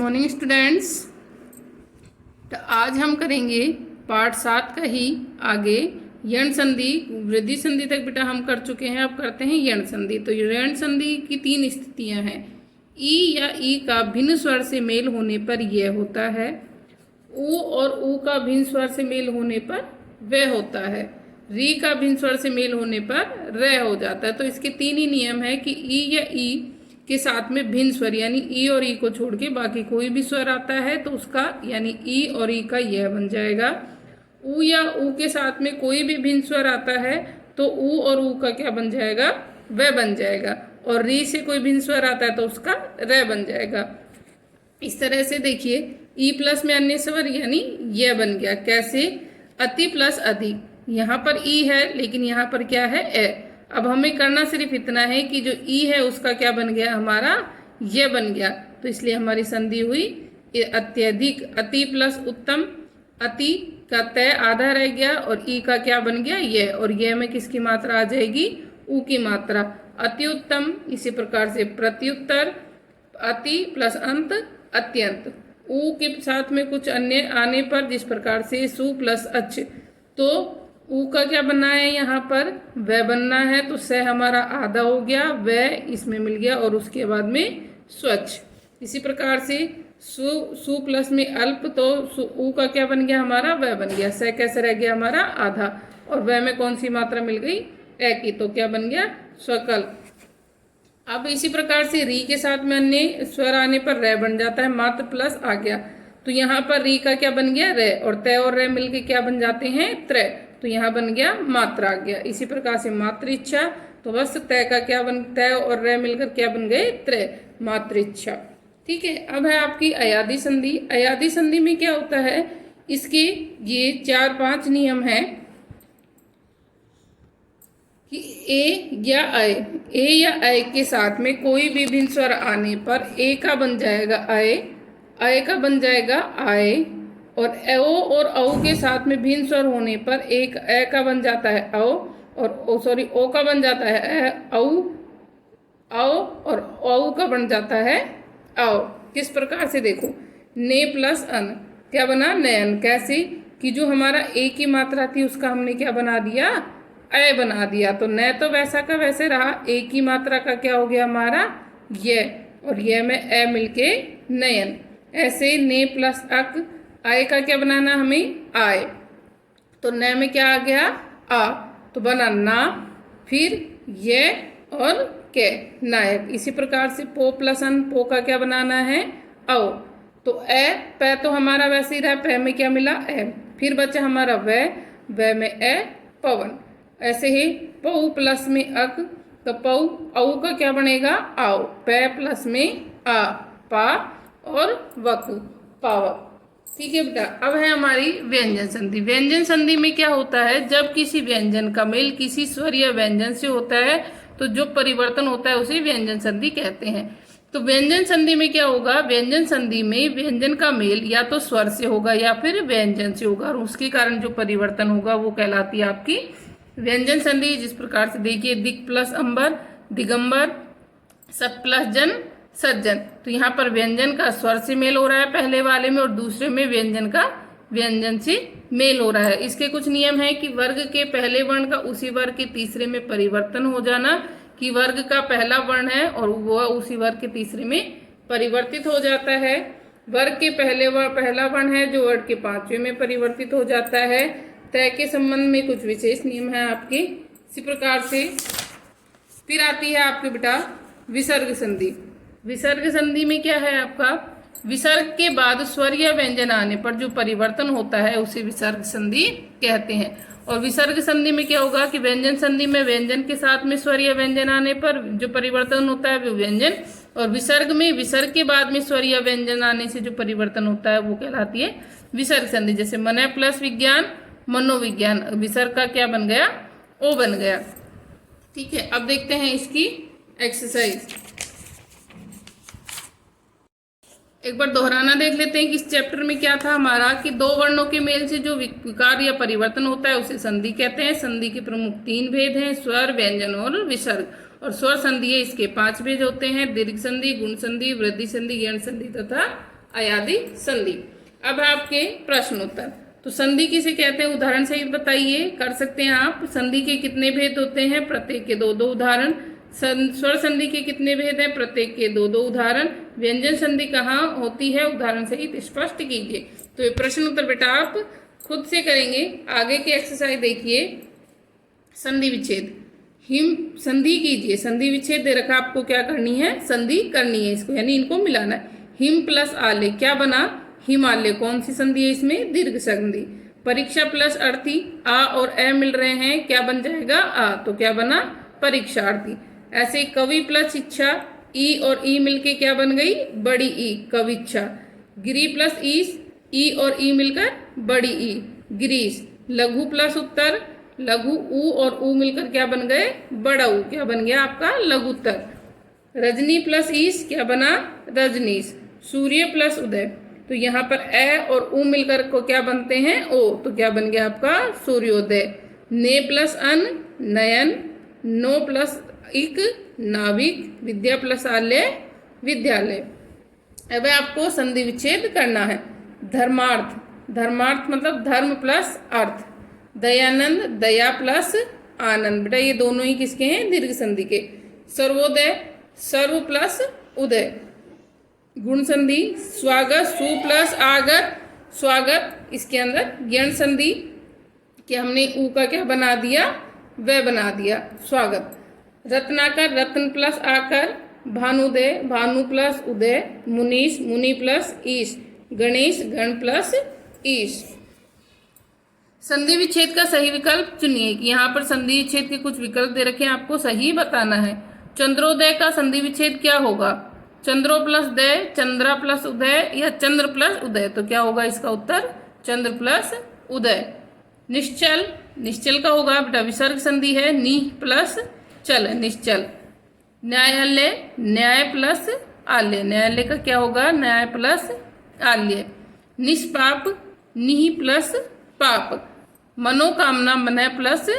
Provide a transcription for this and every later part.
Morning students. तो आज हम करेंगे पार्ट 7 का ही आगे यण संधि। वृद्धि संधि तक बेटा हम कर चुके हैं, अब करते हैं यण संधि। तो यण संधि की 3 स्थितियां हैं। ई या ई का भिन्न स्वर से मेल होने पर यह होता है, ऊ और ऊ का भिन्न स्वर से मेल होने पर वह होता है, री का भिन्न स्वर से मेल होने पर रे हो जाता है। तो इसके 3 ही नियम है कि ई या ई के साथ में भिन्न स्वर यानी ई और ई को छोड़ के बाकी कोई भी स्वर आता है तो उसका यानी ई और ई का यह बन जाएगा। ऊ या ऊ के साथ में कोई भी भिन्न स्वर आता है तो ऊ और ऊ का क्या बन जाएगा, वह बन जाएगा। और री से कोई भिन्न स्वर आता है तो उसका रे बन जाएगा। इस तरह से देखिए ई प्लस में अन्य स्वर यानी यह बन गया। कैसे? अति प्लस अधिक। यहाँ पर ई है लेकिन यहाँ पर क्या है, ए। अब हमें करना सिर्फ इतना है कि जो ई है उसका क्या बन गया, हमारा यह बन गया। तो इसलिए हमारी संधि हुई अत्यधिक। अति प्लस उत्तम, अति का तय आधा रह गया और ई का क्या बन गया, यह। और यह में किसकी मात्रा आ जाएगी, ऊ की मात्रा। अति उत्तम, इसी प्रकार से प्रत्युत्तर, अति प्लस अंत अत्यंत। ऊ के साथ में कुछ अन्य आने पर जिस प्रकार से सु प्लस अच्छ, तो ऊ का क्या बनना है, यहाँ पर वह बनना है। तो स हमारा आधा हो गया, वह इसमें मिल गया और उसके बाद में स्वच्छ। इसी प्रकार से सु प्लस में अल्प, तो ऊ का क्या बन गया, हमारा वह बन गया। स कैसे रह गया, हमारा आधा। और वह में कौन सी मात्रा मिल गई, ए की, तो क्या बन गया, स्वकल्प। अब इसी प्रकार से री के साथ में अन्य स्वर आने पर रे बन जाता है, मात्र प्लस आ गया। तो यहाँ पर री का क्या बन गया, रे। और तय और रे मिलके क्या बन जाते हैं, त्रय। तो यहाँ बन गया मात्रा आ गया। इसी प्रकार से मातृच्छा, तो बस तय का क्या बन, तय और रे मिलकर क्या बन गए, त्रय, मातृच्छा। ठीक है। अब है आपकी अयादि संधि। अयादि संधि में क्या होता है, इसके ये 4-5 नियम हैं कि ए या अय के साथ में कोई भी भिन्न स्वर आने पर ए का बन जाएगा अय का बन जाएगा आय, और ओ और औ के साथ में भिन्न स्वर होने पर एक ए का बन जाता है औ, और ओ का बन जाता है औ और औ का बन जाता है औ। किस प्रकार से देखो, ने प्लस अन क्या बना, नयन। कैसे कि जो हमारा ए की मात्रा थी उसका हमने क्या बना दिया, ए बना दिया। तो न तो वैसा का वैसे रहा, ए की मात्रा का क्या हो गया, हमारा यह, और यह में ए मिलके नयन। ऐसे ने प्लस अक, आय का क्या बनाना हमें, आय। तो न में क्या आ गया, आ, तो बना ना, फिर ये और के, नायक। इसी प्रकार से पो प्लस अन, पो का क्या बनाना है, औ। तो ए, पै तो हमारा वैसे ही रहा, पै में क्या मिला, ए। फिर बचा हमारा वह में ए, पवन। ऐसे ही पौ प्लस में अक, तो पौ औ का क्या बनेगा, आओ। पै प्लस में आ, पा, और वक, पावक। ठीक है बेटा। अब है हमारी व्यंजन संधि। व्यंजन संधि में क्या होता है, जब किसी व्यंजन का मेल किसी स्वर या व्यंजन से होता है तो जो परिवर्तन होता है उसे व्यंजन संधि कहते हैं। तो व्यंजन संधि में क्या होगा, व्यंजन संधि में व्यंजन का मेल या तो स्वर से होगा या फिर व्यंजन से होगा, और उसके कारण जो परिवर्तन होगा वो कहलाती है आपकी व्यंजन संधि। जिस प्रकार से देखिए, दिक प्लस अंबर, दिगंबर, सत प्लस जन, सज्जन। तो यहाँ पर व्यंजन का स्वर से मेल हो रहा है पहले वाले में, और दूसरे में व्यंजन का व्यंजन से मेल हो रहा है। इसके कुछ नियम है कि वर्ग के पहले वर्ण का उसी वर्ग के तीसरे में परिवर्तन हो जाना, कि वर्ग का पहला वर्ण है और वह उसी वर्ग के तीसरे में परिवर्तित हो जाता है। वर्ग के पहला वर्ण है जो वर्ग के 5वें में परिवर्तित हो जाता है। तय के संबंध में कुछ विशेष नियम है आपके। इसी प्रकार से फिर आती है आपके बेटा विसर्ग संधि। विसर्ग संधि में क्या है आपका, विसर्ग के बाद स्वर या व्यंजन आने पर जो परिवर्तन होता है उसे विसर्ग संधि कहते हैं। और विसर्ग संधि में क्या होगा कि व्यंजन संधि में व्यंजन के साथ में स्वर या व्यंजन आने पर जो परिवर्तन होता है वो व्यंजन, और विसर्ग में विसर्ग के बाद में स्वर या व्यंजन आने से जो परिवर्तन होता है वो कहलाती है विसर्ग संधि। जैसे मन प्लस विज्ञान, मनोविज्ञान, विसर्ग का क्या बन गया, ओ बन गया। ठीक है। अब देखते हैं इसकी एक्सरसाइज। एक बार दोहराना देख लेते हैं कि इस चैप्टर में क्या था हमारा, कि दो वर्णों के मेल से जो विकार या परिवर्तन होता है उसे संधि कहते हैं। संधि के प्रमुख 3 भेद हैं, स्वर, व्यंजन और विसर्ग। और स्वर संधि है, इसके 5 भेद होते हैं, दीर्घ संधि, गुण संधि, वृद्धि संधि, यण संधि तथा अयादी संधि। अब आपके प्रश्न उत्तर। तो संधि किसे कहते हैं, उदाहरण सहित बताइए। कर सकते हैं आप। संधि के कितने भेद होते हैं, प्रत्येक के दो दो उदाहरण। स्वर संधि के कितने भेद हैं, प्रत्येक के दो दो उदाहरण। व्यंजन संधि कहाँ होती है, उदाहरण सहित स्पष्ट कीजिए। तो ये प्रश्न उत्तर बेटा आप खुद से करेंगे। आगे की एक्सरसाइज देखिए, संधि विच्छेद। हिम संधि कीजिए, संधि विच्छेद दे रखा, आपको क्या करनी है, संधि करनी है इसको, यानी इनको मिलाना है। हिम प्लस आले क्या बना, हिमालय। कौन सी संधि है इसमें, दीर्घ संधि। परीक्षा प्लस अर्थी, आ और ए मिल रहे हैं, क्या बन जाएगा, आ, तो क्या बना, परीक्षार्थी। ऐसे कवि प्लस इच्छा, ई और ई मिलके क्या बन गई, बड़ी ई, कविच्छा। गिरी प्लस ईस, ई और ई मिलकर बड़ी ई, गिरीश। लघु प्लस उत्तर, लघु ऊ और ऊ मिलकर क्या बन गए, बड़ा ऊ, क्या बन गया आपका लघुत्तर। रजनी प्लस ईस क्या बना, रजनीश। सूर्य प्लस उदय, तो यहाँ पर ए और ऊ मिलकर को क्या बनते हैं, ओ, तो क्या बन गया आपका सूर्योदय। ने प्लस अन, नयन। नो प्लस इक, नाविक। विद्या प्लस आलय, विद्यालय। अब आपको संधि विच्छेद करना है। धर्मार्थ, धर्मार्थ मतलब धर्म प्लस अर्थ। दयानंद, दया प्लस आनंद, बेटा ये दोनों ही किसके हैं, दीर्घ संधि के। सर्वोदय, सर्व प्लस उदय। गुण संधि, स्वागत, सु प्लस आगत, स्वागत। इसके अंदर यण संधि कि हमने ऊ का क्या बना दिया, वह बना दिया, स्वागत। रत्नाकर, रत्न प्लस आकर। भानुदय, भानु प्लस उदय। मुनीश, मुनि प्लस ईश। गणेश, गण प्लस ईश। संधि विच्छेद का सही विकल्प चुनिए। कि यहाँ पर संधि विच्छेद के कुछ विकल्प दे रखे हैं, आपको सही बताना है। चंद्रोदय का संधि विच्छेद क्या होगा, चंद्रो प्लस दय, चंद्रा प्लस उदय या चंद्र प्लस उदय, तो क्या होगा इसका उत्तर, चंद्र प्लस उदय। निश्चल, निश्चल का होगा बेटा विसर्ग संधि है, नी प्लस चल, निश्चल। न्यायालय, न्याय प्लस आल्य, न्यायालय का क्या होगा, न्याय प्लस आल्य। निष्पाप, निहि प्लस पाप। मनोकामना, मन प्लस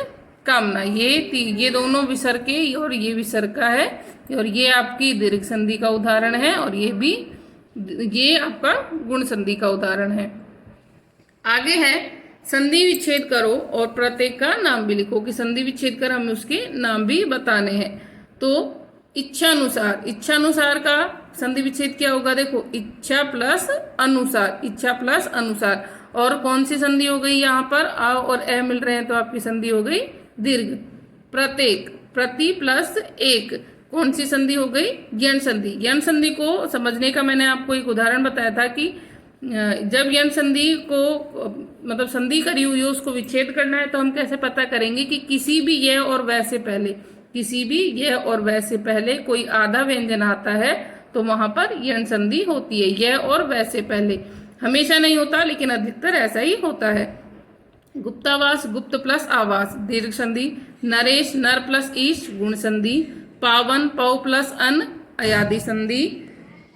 कामना। ये दोनों विसर्ग के और ये विसर्ग का है, और ये आपकी दीर्घ संधि का उदाहरण है, और ये आपका गुण संधि का उदाहरण है। आगे है संधि विच्छेद करो और प्रत्येक का नाम भी लिखो। कि संधि विच्छेद कर हमें उसके नाम भी बताने हैं। तो इच्छानुसार, इच्छानुसार का संधि विच्छेद क्या होगा, देखो इच्छा प्लस अनुसार, इच्छा प्लस अनुसार। और कौन सी संधि हो गई यहाँ पर, आ और ए मिल रहे हैं, तो आपकी संधि हो गई दीर्घ। प्रत्येक, प्रति प्लस एक, कौन सी संधि हो गई, यण संधि। यण संधि को समझने का मैंने आपको एक उदाहरण बताया था कि जब यण संधि को मतलब संधि करी हुई है उसको विच्छेद करना है, तो हम कैसे पता करेंगे कि किसी भी यह और वह से पहले, किसी भी यह और वह से पहले कोई आधा व्यंजन आता है तो वहां पर यण संधि होती है। यह और वह से पहले, हमेशा नहीं होता लेकिन अधिकतर ऐसा ही होता है। गुप्तावास, गुप्त प्लस आवास, दीर्घ संधि। नरेश, नर प्लस ईश, गुण संधि। पावन, पौ प्लस अन, अयादि संधि।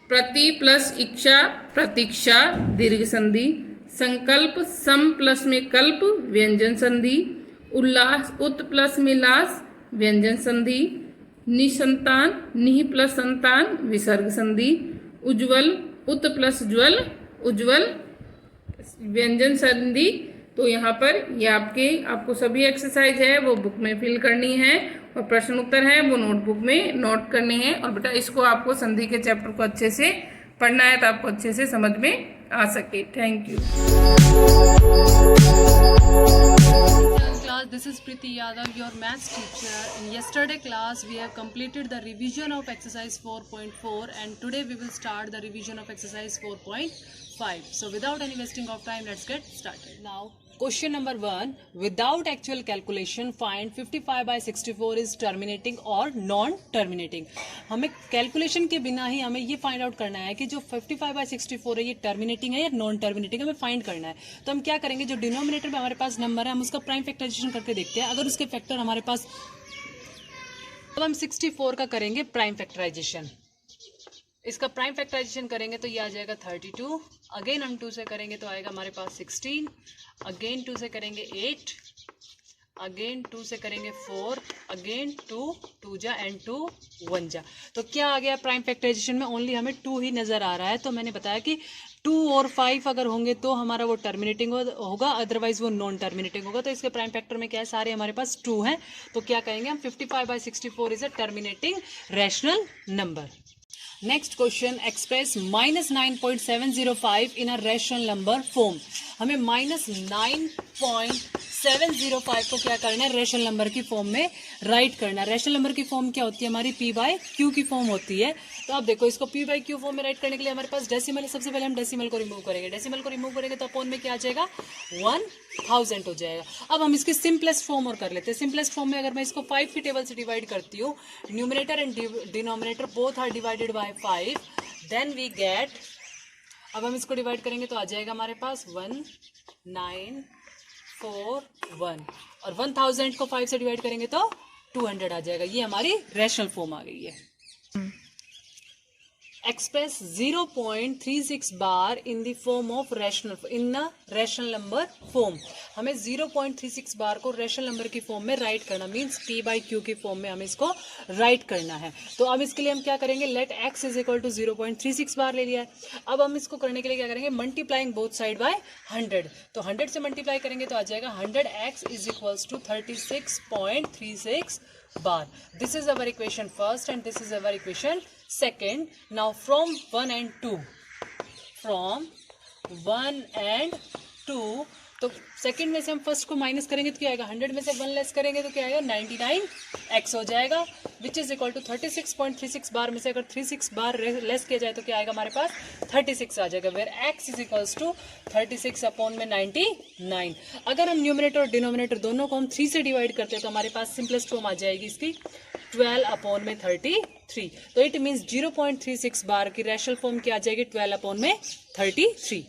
प्रति प्लस इच्छा, प्रतीक्षा, दीर्घ संधि। संकल्प, सम प्लस में कल्प, व्यंजन संधि। उल्लास, उत प्लस में लास, व्यंजन संधि। निसंतान, निह प्लस संतान, विसर्ग संधि। उज्ज्वल, उत प्लस ज्वल, उज्ज्वल, व्यंजन संधि। तो यहाँ पर ये आपको सभी एक्सरसाइज है वो बुक में फिल करनी है, और प्रश्न उत्तर है वो नोटबुक में नोट करने हैं। और बेटा इसको आपको संधि के चैप्टर को अच्छे से पढ़ना है, तो आपको अच्छे से समझ में आ सके। Thank you. Class, this is Preeti Yadav, your maths teacher. In yesterday class, we have completed the revision of exercise 4.4, and today we will start the revision of exercise 4.5. So without any wasting of time, let's get started. Now, question number 1, without actual calculation, find 55 by 64 is terminating or non-terminating. हमें calculation के बिना ही हमें ये find out करना है कि जो 55 by 64 है ये टर्मिनेटिंग है या नॉन टर्मिनेटिंग, हमें फाइंड करना है। तो हम क्या करेंगे, जो डिनोमिनेटर में हमारे पास नंबर है हम उसका प्राइम फैक्टराइजेशन करके देखते हैं। अगर उसके फैक्टर हमारे पास, अब हम 64 का करेंगे प्राइम फैक्टराइजेशन। इसका प्राइम फैक्टराइजेशन करेंगे तो ये आ जाएगा 32। अगेन हम 2 से करेंगे तो आएगा हमारे पास 16। अगेन 2 से करेंगे 8। अगेन 2 से करेंगे 4, अगेन 2 जा एंड 2 1 जा। तो क्या आ गया प्राइम फैक्टराइजेशन में? ओनली हमें 2 ही नजर आ रहा है। तो मैंने बताया कि 2 और 5 अगर होंगे तो हमारा वो टर्मिनेटिंग होगा, अदरवाइज वो नॉन टर्मिनेटिंग होगा। तो इसके प्राइम फैक्टर में क्या है, सारे हमारे पास 2 हैं। तो क्या कहेंगे हम, 55/64 is a terminating rational number. Next question, express -9.705 in a rational number form. हमें -9.705 को क्या करना है, रैशनल नंबर की फॉर्म में राइट करना है। रैशनल नंबर की फॉर्म क्या होती है हमारी, p/q की फॉर्म होती है। तो आप देखो, इसको p/q फॉर्म में राइट करने के लिए हमारे पास डेसिमल है। सबसे पहले हम डेसिमल को रिमूव करेंगे। डेसिमल को रिमूव करेंगे तो अपॉन में क्या आ जाएगा, 1000 हो जाएगा। अब हम इसकी सिंपलेस्ट फॉर्म और कर लेते हैं। सिंपलेस्ट फॉर्म में अगर मैं इसको 5 की टेबल से डिवाइड करती हूँ, numerator and denominator both are divided by 5, then we get, अब हम इसको डिवाइड करेंगे तो आ जाएगा हमारे पास 1941, और 1000 को 5 से डिवाइड करेंगे तो 200 आ जाएगा। ये हमारी रैशनल फॉर्म आ गई है। Express 0.36 bar in the form of rational, in rational number form. हमें 0.36 बार को रैशनल नंबर की फॉर्म में राइट करना, मींस p/q की फॉर्म में हमें इसको राइट करना है। तो अब इसके लिए हम क्या करेंगे, let x is equal to 0.36 bar ले लिया है। अब हम इसको करने के लिए क्या करेंगे, मल्टीप्लाइंग बोथ साइड बाय 100। तो 100 से मल्टीप्लाई करेंगे तो आ जाएगा 100x is equals to 36.36 bar. This is our equation first and this is our equation second. Now from 1 and 2, from 1 and 2, तो सेकंड में से हम फर्स्ट को माइनस करेंगे तो क्या आएगा, 100 में से 1 लेस करेंगे तो क्या आएगा, 99x हो जाएगा, विच इज इक्वल टू 36.36 बार में से अगर 36 बार लेस किया जाए तो क्या आएगा हमारे पास, 36 आ जाएगा, where x is equals to 36 upon में 99। अगर हम न्यूमरेटर और डिनोमिनेटर दोनों को हम 3 से डिवाइड करते हैं तो हमारे पास सिंपलेस्ट फॉर्म आ जाएगी इसकी 12 अपॉन में 33। तो इट मीन्स 0.36 बार की रैशनल फॉर्म क्या आ जाएगी, 12 अपॉन में 33।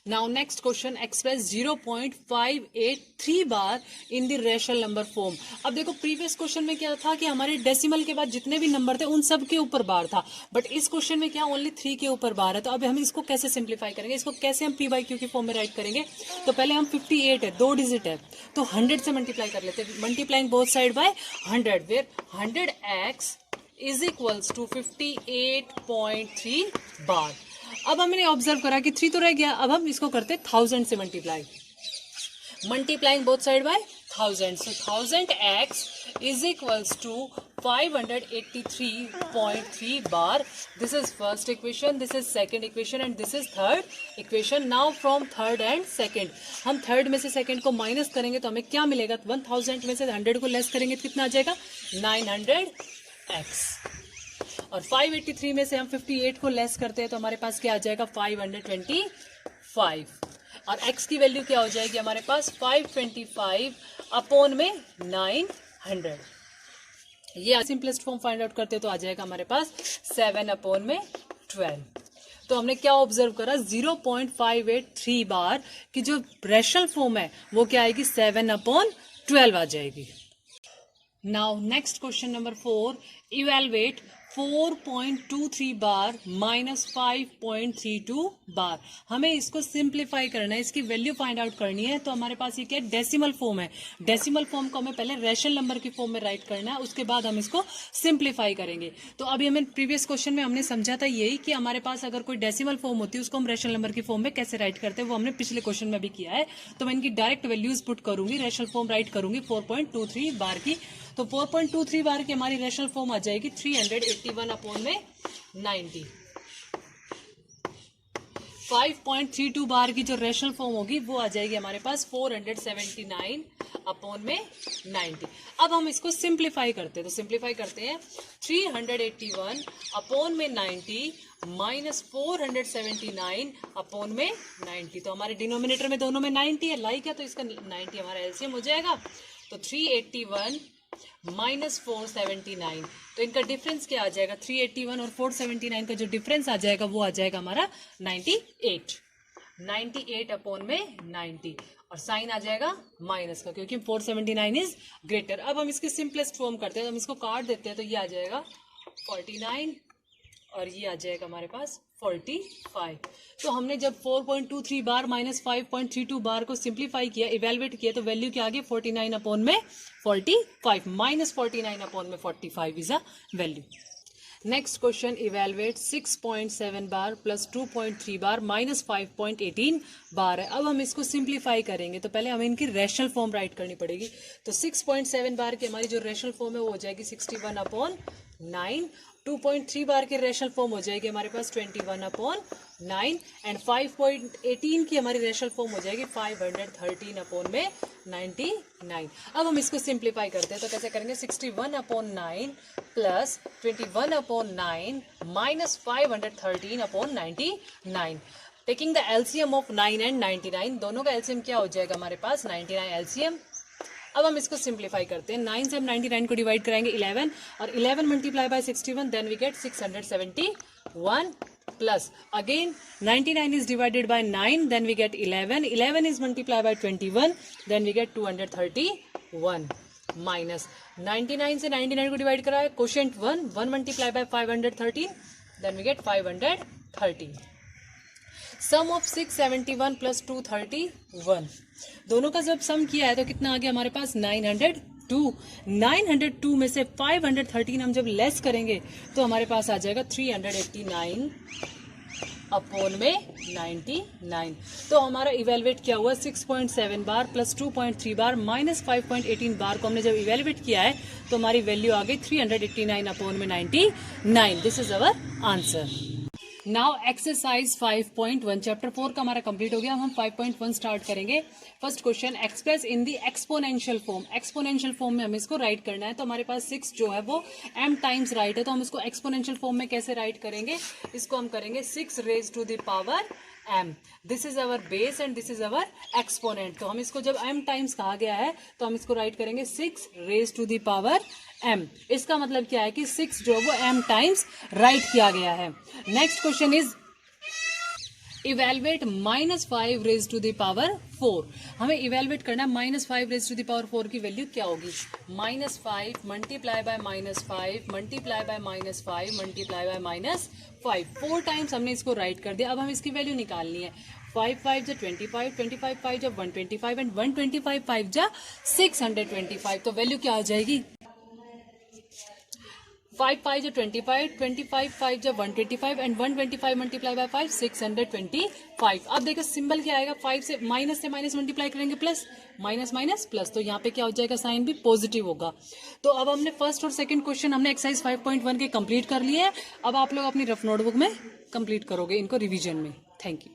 Now next question, express 0.583 bar in the rational number form. अब देखो प्रीवियस क्वेश्चन में क्या था कि हमारे डेसिमल के बाद जितने भी नंबर थे उन सब के ऊपर बार था, बट इस क्वेश्चन में क्या ओनली 3 के ऊपर बार है। तो अब हम इसको कैसे सिंप्लीफाई करेंगे, इसको कैसे हम p/q की फॉर्म में राइट करेंगे। तो पहले हम 58 है, 2 डिजिट है, तो 100 से मल्टीप्लाई कर लेते हैं, multiplying both side by 100, where 100x is equals to 58.3 bar. अब हमने ऑब्जर्व करा कि 3 तो रह गया, अब हम इसको करते हैं 1000 से multiply, multiplying both side by 1000, so 1000x is equals to 583.3 bar. This is first equation, this is second equation and this is third equation. Now from third and second, हम थर्ड में से सेकंड को minus करेंगे तो हमें क्या मिलेगा, 1000 में से 100 को लेस करेंगे तो कितना आ जाएगा, 900x, और 583 में से हम 58 को लेस करते हैं तो हमारे पास क्या आ जाएगा, 525, और x की वैल्यू क्या हो जाएगी हमारे पास, 525 अपॉन में 900। ये सिंपलेस्ट फॉर्म फाइंड आउट करते हैं तो आ जाएगा हमारे पास 7 अपॉन में 12। तो हमने क्या ऑब्जर्व करा, 0.583 बार की जो रैशनल फॉर्म है वो क्या आएगी, 7 अपॉन 12 आ जाएगी। Now next question number 4, evaluate 4.23 बार माइनस 5.32 बार। हमें इसको सिंप्लीफाई करना है, इसकी वैल्यू फाइंड आउट करनी है। तो हमारे पास ये क्या है, डेसिमल फॉर्म है। डेसिमल फॉर्म को हमें पहले रैशनल नंबर की फॉर्म में राइट करना है, उसके बाद हम इसको सिंप्लीफाई करेंगे। तो अभी हमें प्रीवियस क्वेश्चन में हमने समझा था यही कि हमारे पास अगर कोई डेसिमल फॉर्म होती है उसको हम रैशनल नंबर की फॉर्म में कैसे राइट करते हैं, वो हमने पिछले क्वेश्चन में भी किया है। तो मैं इनकी डायरेक्ट वैल्यूज पुट करूंगी, रैशनल फॉर्म राइट करूंगी 4.23 बार की। तो 4.23 बार की हमारी रैशनल फॉर्म आ जाएगी 381 अपॉन में 90। 5.32 बार की जो रैशनल फॉर्म होगी वो आ जाएगी हमारे पास 479 अपॉन में 90। अब हम इसको सिंप्लीफाई करते हैं, तो सिंप्लीफाई करते हैं 381 अपॉन में 90 माइनस 479 अपॉन में 90। तो हमारे डिनोमिनेटर में दोनों में 90 है, लाइक है, तो इसका 90 हमारा एलसीएम हो जाएगा। तो 381 माइनस 479, तो इनका डिफरेंस क्या आ जाएगा, 381 और 479 का जो डिफरेंस आ जाएगा वो आ जाएगा हमारा 98 अपॉन में 90, और साइन आ जाएगा माइनस का क्योंकि 479 इज ग्रेटर। अब हम इसकी सिंपलेस्ट फॉर्म करते हैं, हम इसको काट देते हैं तो ये आ जाएगा 49 और ये आ जाएगा हमारे पास 45। तो हमने जब 4.23 बार माइनस 5.32 बार को सिंप्लीफाई किया, इवेलुएट किया, तो वैल्यू क्या आ गई 49 अपॉन में 45 माइनस 49 अपॉन में 45 is a value. Next question, evaluate 6.7 bar plus 2.3 bar minus 5.18 बार है। अब हम इसको सिंप्लीफाई करेंगे तो पहले हमें इनकी रैशनल फॉर्म राइट करनी पड़ेगी। तो 6.7 बार की हमारी जो रैशनल फॉर्म है वो हो जाएगी 61 अपॉन 9। 2.3 बार की रैशनल फॉर्म हो जाएगी हमारे पास 21 अपॉन 9 एंड 5.18 की हमारी रैशनल फॉर्म हो जाएगी 513 अपॉन में 99। अब हम इसको सिंप्लीफाई करते हैं तो कैसे करेंगे, 61 upon 9 plus 21 upon 9 minus 513 upon 99। Taking the LCM of 9 and 99, दोनों का एलसीएम क्या हो जाएगा हमारे पास 99 एलसीएम। अब हम इसको सिंप्लीफाई करते हैं, 9 से हम 99 को डिवाइड कराएंगे 11 और 11 multiply by 61 then we get 671 plus again 99 is divided by 9 then we get 11 is multiplied by 21 then we get 231 minus 99 से 99 को डिवाइड करा है quotient 1 multiply by 513 then we get 530। Sum of 671 plus 231, दोनों का जब सम किया है तो कितना आ गया हमारे पास 902 में से 513 हम जब लेस करेंगे तो हमारे पास आ जाएगा 389 अपॉन में 99। तो हमारा इवेलुएट क्या हुआ 6.7 बार प्लस 2.3 बार माइनस 5.18 बार को हमने जब इवेलुएट किया है तो हमारी वैल्यू आ गई 389 अपॉन में 99। This is our answer. Now exercise 5.1 chapter 4 का हमारा कंप्लीट हो गया। हम 5.1 स्टार्ट करेंगे। First question, express in the exponential form. Exponential form में हमें इसको राइट करना है तो हमारे पास 6 जो है वो m टाइम्स राइट है, तो हम इसको एक्सपोनेंशियल फॉर्म में कैसे राइट करेंगे, इसको हम करेंगे 6 raise to the power m। This is our base and this is our exponent. तो हम इसको जब m टाइम्स कहा गया है तो हम इसको राइट करेंगे 6 raise to the power m। इसका मतलब क्या है कि 6 जो है वो m टाइम्स राइट किया गया है। Next question is evaluate minus 5 raise to the power 4। हमें इवेलुएट करना है minus 5 raise to the power 4 की वैल्यू क्या होगी, minus 5 multiply by minus 5 multiply by minus 5 multiply by minus 5, 4 times हमने इसको राइट कर दिया। अब हम इसकी वैल्यू निकालनी है। 5 5 जा 25, 25 5 जा 125 एंड 125 5 जा 625। तो वैल्यू क्या आ जाएगी, 5 5 जा 25, 25 5 जा 125 एंड 125 मल्टीप्लाई बाय 5 625। अब देखो सिंबल क्या आएगा, 5 से माइनस मल्टीप्लाई करेंगे प्लस, माइनस माइनस प्लस, तो यहाँ पे क्या हो जाएगा साइन भी पॉजिटिव होगा। तो अब हमने फर्स्ट और सेकंड क्वेश्चन हमने एक्सरसाइज 5.1 के कंप्लीट कर लिए हैं। अब आप लोग अपनी रफ नोटबुक में कंप्लीट करोगे इनको रिवीजन में। Thank you.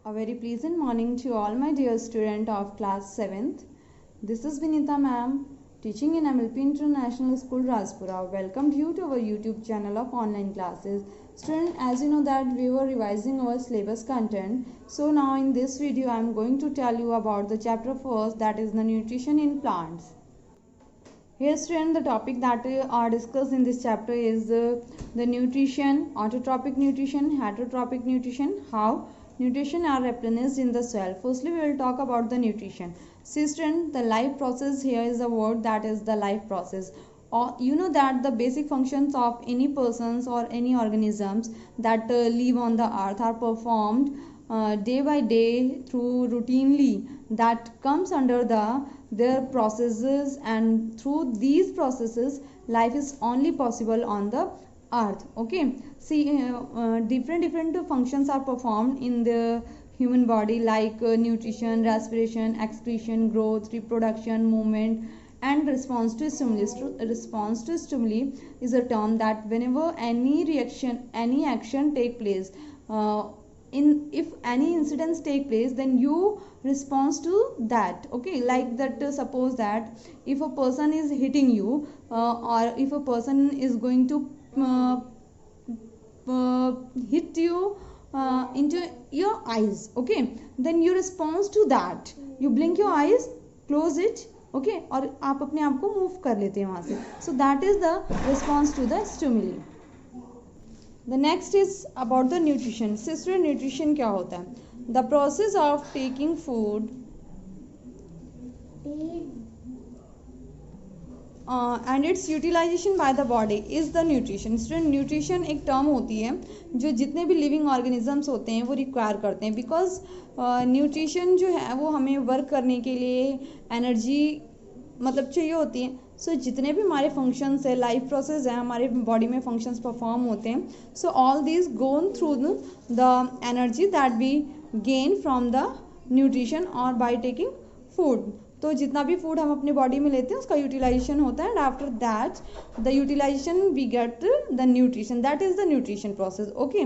A very pleasant morning to all my dear student of class 7th. This is Vinita ma'am, teaching in MLP International School Rajpura. Welcomed you to our YouTube channel of online classes. Student, as you know that we were revising our syllabus content. So now in this video I am going to tell you about the chapter first, that is the nutrition in plants. Here student, the topic that are discussed in this chapter is the nutrition, autotrophic nutrition, heterotrophic nutrition, how nutrition are replenished in the cell. Firstly we will talk about the nutrition. See student, the life process, here is the word that is the life process. You know that the basic functions of any persons or any organisms that live on the earth are performed day by day through routinely, that comes under their processes, and through these processes life is only possible on the earth. Okay, see different functions are performed in the human body, like nutrition, respiration, excretion, growth, reproduction, movement, and response to stimuli. Response to stimuli is a term that whenever any reaction, any action take place, if any incidents take place, then you respond to that. Okay, like that suppose that if a person is hitting you or if a person is going to hit you into your eyes, okay, then you respond to that, you blink your eyes, close it, okay, और आप अपने आप को move कर लेते हैं वहाँ से. So that is the response to the stimuli. The next is about the nutrition. Sister, nutrition क्या होता है? The process of taking food and its utilization by the body is the nutrition. Student nutrition एक term होती है जो जितने भी living organisms होते हैं वो रिक्वायर करते हैं, बिकॉज न्यूट्रिशन जो है वो हमें वर्क करने के लिए एनर्जी मतलब चाहिए होती है। सो जितने भी हमारे फंक्शंस है, लाइफ प्रोसेस है, हमारे बॉडी में फंक्शंस परफॉर्म होते हैं, so all these gone through the energy that we gain from the nutrition और बाय टेकिंग फूड। तो जितना भी फूड हम अपने बॉडी में लेते हैं उसका यूटिलाइजेशन होता है, and after that the utilization we get the nutrition, that is the nutrition process. Okay,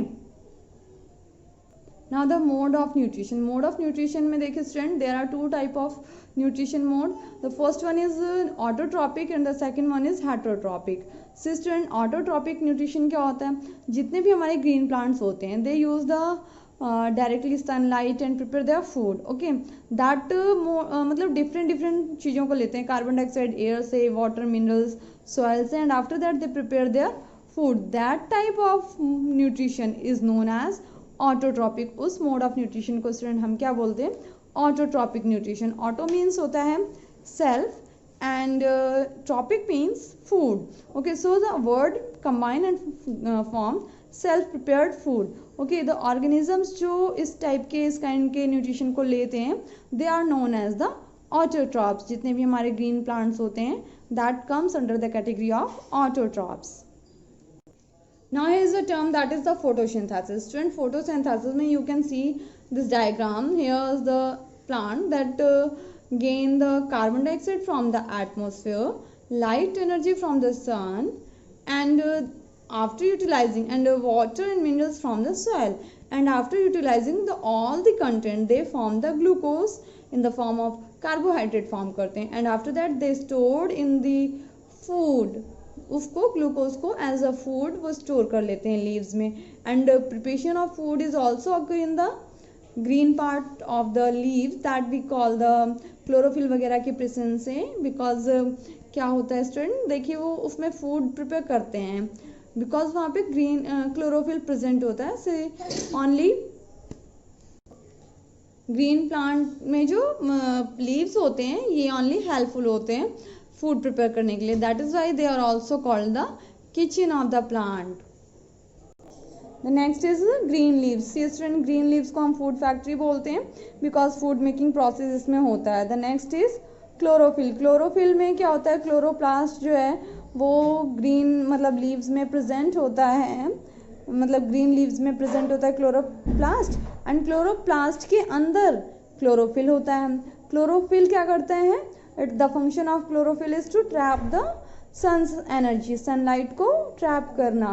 now the mode of nutrition. Mode of nutrition में देखिए student, there are two type of nutrition mode. The first one is autotrophic and the second one is heterotrophic. See student, autotrophic nutrition क्या होता है? जितने भी हमारे green plants होते हैं they use the directly sunlight and prepare their food. Okay, that मतलब different चीज़ों को लेते हैं, कार्बन डाइऑक्साइड एयर से, वाटर, मिनरल्स, सॉइल से, and after that they prepare their food. That type of nutrition is known as autotrophic. उस mode of nutrition को student हम क्या बोलते हैं? Autotrophic nutrition. ऑटो मीन्स होता है self and tropic means food. Okay, so the word combine and form self prepared food. Okay, the organisms जो इस टाइप के, इस काइंड के न्यूट्रिशन को लेते हैं they are known as the autotrophs. जितने भी हमारे ग्रीन प्लांट्स होते हैं that comes under the category of autotrophs. Now here is a term that is the photosynthesis. Student, photosynthesis में you can see this diagram. Here is the plant that gain the carbon dioxide from the atmosphere, light energy from the sun, and after utilizing and water and minerals from the soil, and after utilizing all the content they form the glucose in the form of carbohydrate form करते हैं, and after that they stored in the food. उसको glucose को as a food वो store कर लेते हैं leaves में, and preparation of food is also occur in the green part of the leaves that we call the chlorophyll वगैरह की presence से। बिकॉज क्या होता है स्टूडेंट, देखिए वो उसमें फूड प्रिपेयर करते हैं बिकॉज वहाँ पे ग्रीन क्लोरोफिल प्रेजेंट होता है। से ओनली ग्रीन प्लांट में जो लीव्स होते हैं ये ओनली हेल्पफुल होते हैं फूड प्रिपेयर करने के लिए। That is why they are also called the kitchen of the plant. The next is green leaves. See student, green leaves को हम फूड फैक्ट्री बोलते हैं बिकॉज फूड मेकिंग प्रोसेस इसमें होता है। The next is chlorophyll. Chlorophyll में क्या होता है? क्लोरोप्लास्ट जो है वो ग्रीन मतलब लीव्स में प्रेजेंट होता है, मतलब ग्रीन लीव्स में प्रेजेंट होता है क्लोरोप्लास्ट, एंड क्लोरोप्लास्ट के अंदर क्लोरोफिल होता है। क्लोरोफिल क्या करते हैं? The function of chlorophyll is to trap the sun's energy, sunlight को ट्रैप करना,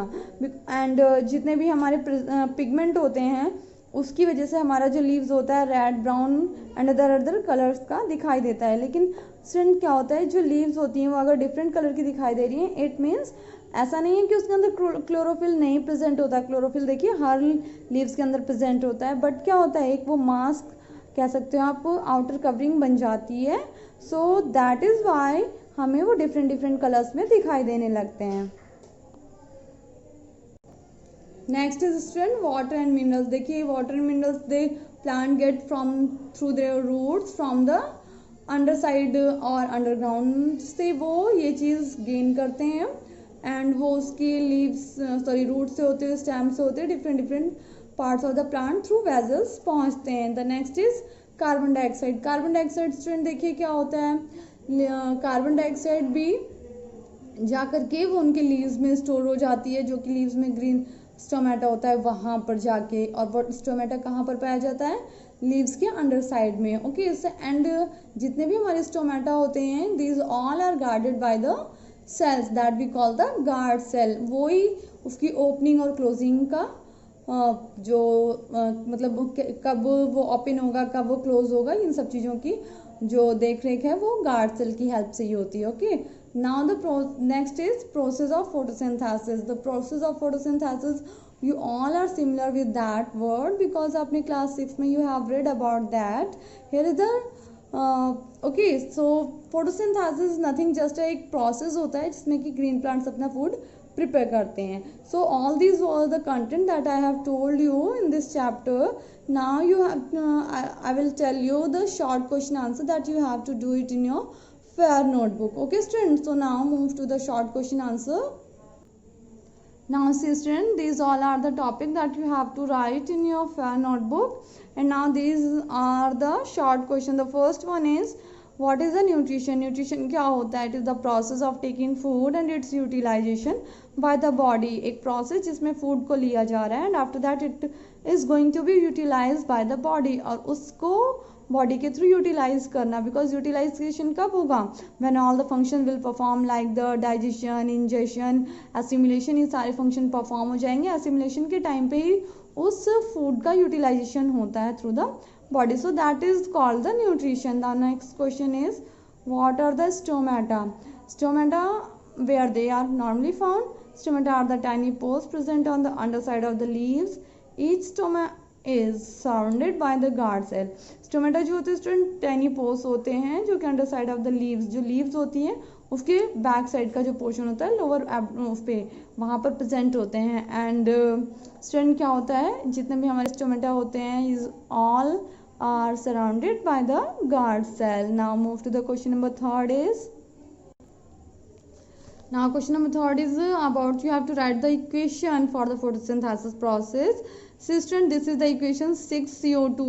एंड जितने भी हमारे पिगमेंट होते हैं उसकी वजह से हमारा जो लीव्स होता है red, brown and other colours का दिखाई देता है। लेकिन स्टूडेंट क्या होता है, जो लीव्स होती हैं वो अगर डिफरेंट कलर की दिखाई दे रही हैं, इट मीन्स ऐसा नहीं है कि उसके अंदर क्लोरोफिल नहीं प्रेजेंट होता। क्लोरोफिल देखिए हर लीव्स के अंदर प्रेजेंट होता है, बट क्या होता है, एक वो मास्क कह सकते हो आप, आउटर कवरिंग बन जाती है। सो दैट इज वाई हमें वो डिफरेंट कलर्स में दिखाई देने लगते हैं। Next is student water and minerals. देखिए water and minerals they plant get from through their roots from the under side और अंडरग्राउंड से वो ये चीज़ गेन करते हैं, एंड वो उसकी लीव्स रूट से होते हैं, स्टेम से होते हैं, different parts of the plant through vessels पहुंचते हैं। The next is carbon dioxide. Carbon dioxide student देखिए क्या होता है, कार्बन डाइऑक्साइड भी जा करके वो उनके लीव्स में स्टोर हो जाती है, जो कि लीव्स में ग्रीन स्टोमेटा होता है वहाँ पर जाके, और वो स्टोमेटा कहाँ पर पाया जाता है? लीव्स के अंडर साइड में। ओके, एंड जितने भी हमारे स्टोमेटा होते हैं these all are guarded by the cells that we call the guard cell. वो ही उसकी ओपनिंग और क्लोजिंग का जो मतलब कब वो ओपन होगा, कब वो क्लोज होगा, इन सब चीज़ों की जो देख रेख है वो गार्ड सेल की हेल्प से ही होती है। Okay, now the next is process of photosynthesis. The process of photosynthesis you all are similar with that word because आपने class 6 में you have read about that. Here is the okay, so photosynthesis is nothing, just एक process होता है जिसमें कि green plants अपना food prepare करते हैं. So all these were the content that I have told you in this chapter. Now you have I will tell you the short question answer that you have to do it in your fair notebook. Okay students, so now move to the short question answer. Now see students, these all are the topic that you have to write in your fair notebook, and now these are the short question. The first one is, what is the nutrition? Nutrition क्या होता है? It is the process of taking food and its utilization by the body. एक process जिसमें food को लिया जा रहा है and after that it is going to be utilized by the body, और उसको बॉडी के थ्रू यूटिलाइज करना. बिकॉज यूटिलाइजेशन कब होगा? When all the function will perform like the digestion, ingestion, assimilation, ये सारे फंक्शन परफॉर्म हो जाएंगे. एसिमिलेशन के टाइम पे ही उस फूड का यूटिलाइजेशन होता है through the body. So that is called the nutrition. The next question is, what are the stomata? Stomata, where they are normally found? Stomata are the tiny pores present on the underside of the leaves. Each stoma is surrounded by the guard cell. Stomata जो होते हैं student tiny pores होते हैं जो कि under side of the leaves, जो leaves होती हैं उसके बैक साइड का जो पोर्शन होता है लोअर उस पे वहाँ पर प्रेजेंट होते हैं. एंड स्टूडेंट क्या होता है, जितने भी हमारे स्टोमेटा होते हैं is all are surrounded by the guard cell. Now move to the question number third is, now question number third is about you have to write the equation for the photosynthesis process. See student, this is the equation 6CO2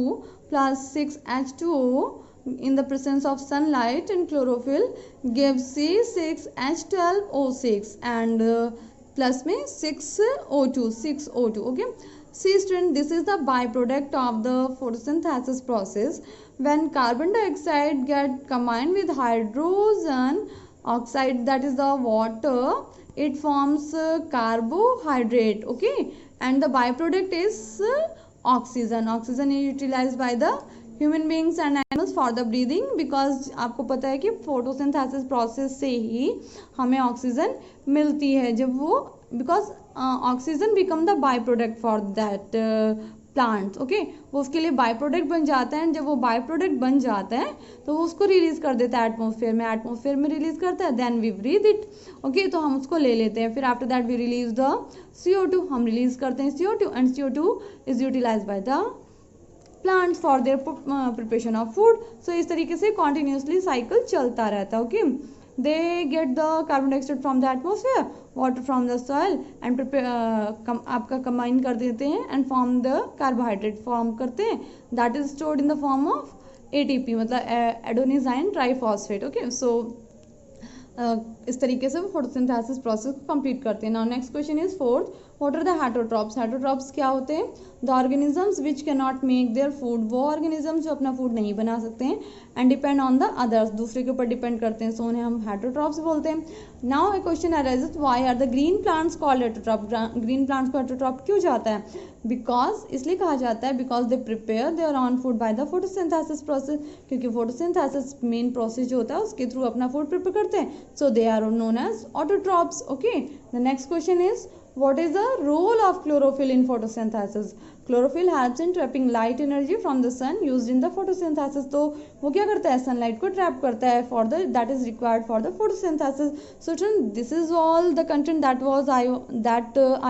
plus 6H2O in the presence of sunlight and chlorophyll gives C6H12O6 and plus में 6O2. Okay. See student, this is the byproduct of the photosynthesis process. When carbon dioxide get combined with hydrogen oxide, that is the water, it forms carbohydrate. Okay, and the byproduct is oxygen. Oxygen is utilized by the human beings and animals for the breathing, because आपको पता है कि photosynthesis process से ही हमें oxygen मिलती है. जब वो because oxygen become the byproduct for that plants. Okay, वो उसके लिए बाई प्रोडक्ट बन जाता है. जब वो बाई प्रोडक्ट बन जाता है तो वो उसको रिलीज कर देता है एटमॉस्फेयर में. एटमॉस्फेयर में रिलीज करता है, then we breathe it. Okay, तो हम उसको ले लेते हैं. फिर after that we release the CO2. हम रिलीज करते हैं CO2 and CO2 is utilize by the plants for their preparation of food. So इस तरीके से कॉन्टिन्यूसली साइकिल चलता रहता है. Okay, they get the carbon dioxide from the atmosphere, water from the soil and आपका combine कर देते हैं and form the carbohydrate form करते हैं, that is stored in the form of ATP, मतलब adenosine triphosphate. Okay, so इस तरीके से वो फोटोसिंथेसिस प्रोसेस को कंप्लीट करते हैं. Now next question is fourth, what are the heterotrophs? Heterotrophs क्या होते हैं? The organisms which can not make their food. वो ऑर्गेनिजम्स जो अपना फूड नहीं बना सकते हैं and depend on the others, दूसरे के ऊपर डिपेंड करते हैं, सो उन्हें हम हेटरोट्रॉप्स बोलते हैं. Now a question arises, why are the green plants called heterotroph? Green plants को हेटरोट्रॉप क्यों जाता है? बिकॉज इसलिए कहा जाता है because they prepare there on food by the photosynthesis process, क्योंकि फोटोसिंथेसिस मेन प्रोसेस जो होता है उसके थ्रू अपना फूड प्रिपेयर करते हैं. So they are known as autotrophs. Okay, the next question is, what is the role of chlorophyll in photosynthesis? Chlorophyll helps in trapping light energy from the sun used in the photosynthesis. तो वो क्या करता है? Sunlight को trap करता है for the that is required for the photosynthesis. So this is all the content that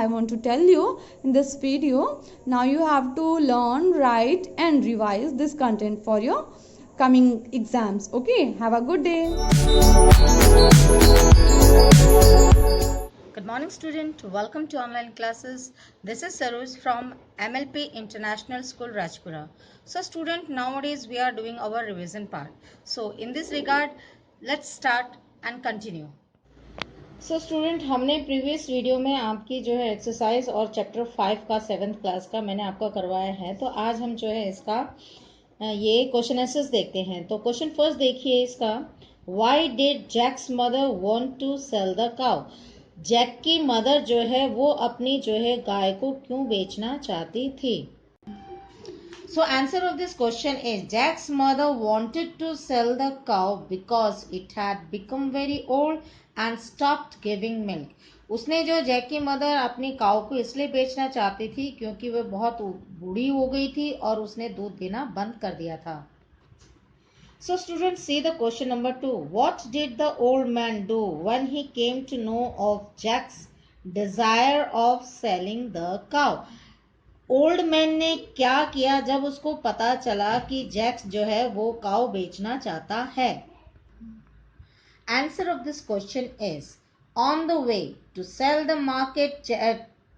I want to tell you in this video. Now you have to learn, write and revise this content for your coming exams. Okay, have a good day. Good morning student, welcome to online classes. This is Saroj from MLP International School Rajpura. So student, nowadays we are doing our revision part. So in this regard, let's start and continue. So student, हमने previous video में आपकी जो है exercise और chapter 5 का 7th class का मैंने आपका करवाया है. तो आज हम जो है इसका ये question answers देखते हैं. तो question first देखिए इसका, why did Jack's mother want to sell the cow? Jack की मदर जो है वो अपनी जो है गाय को क्यों बेचना चाहती थी? So answer of this question is, Jack's mother wanted to sell the cow because it had become very old and stopped giving milk. उसने जो जैक की मदर अपनी काऊ को इसलिए बेचना चाहती थी क्योंकि वह बहुत बूढ़ी हो गई थी और उसने दूध देना बंद कर दिया था. So students, see the question number 2. What did the old man do when he came to know of Jack's desire of selling the cow? Old man ने क्या किया जब उसको पता चला कि जैक्स जो है वो काऊ बेचना चाहता है? Answer of this question is on the way to sell the market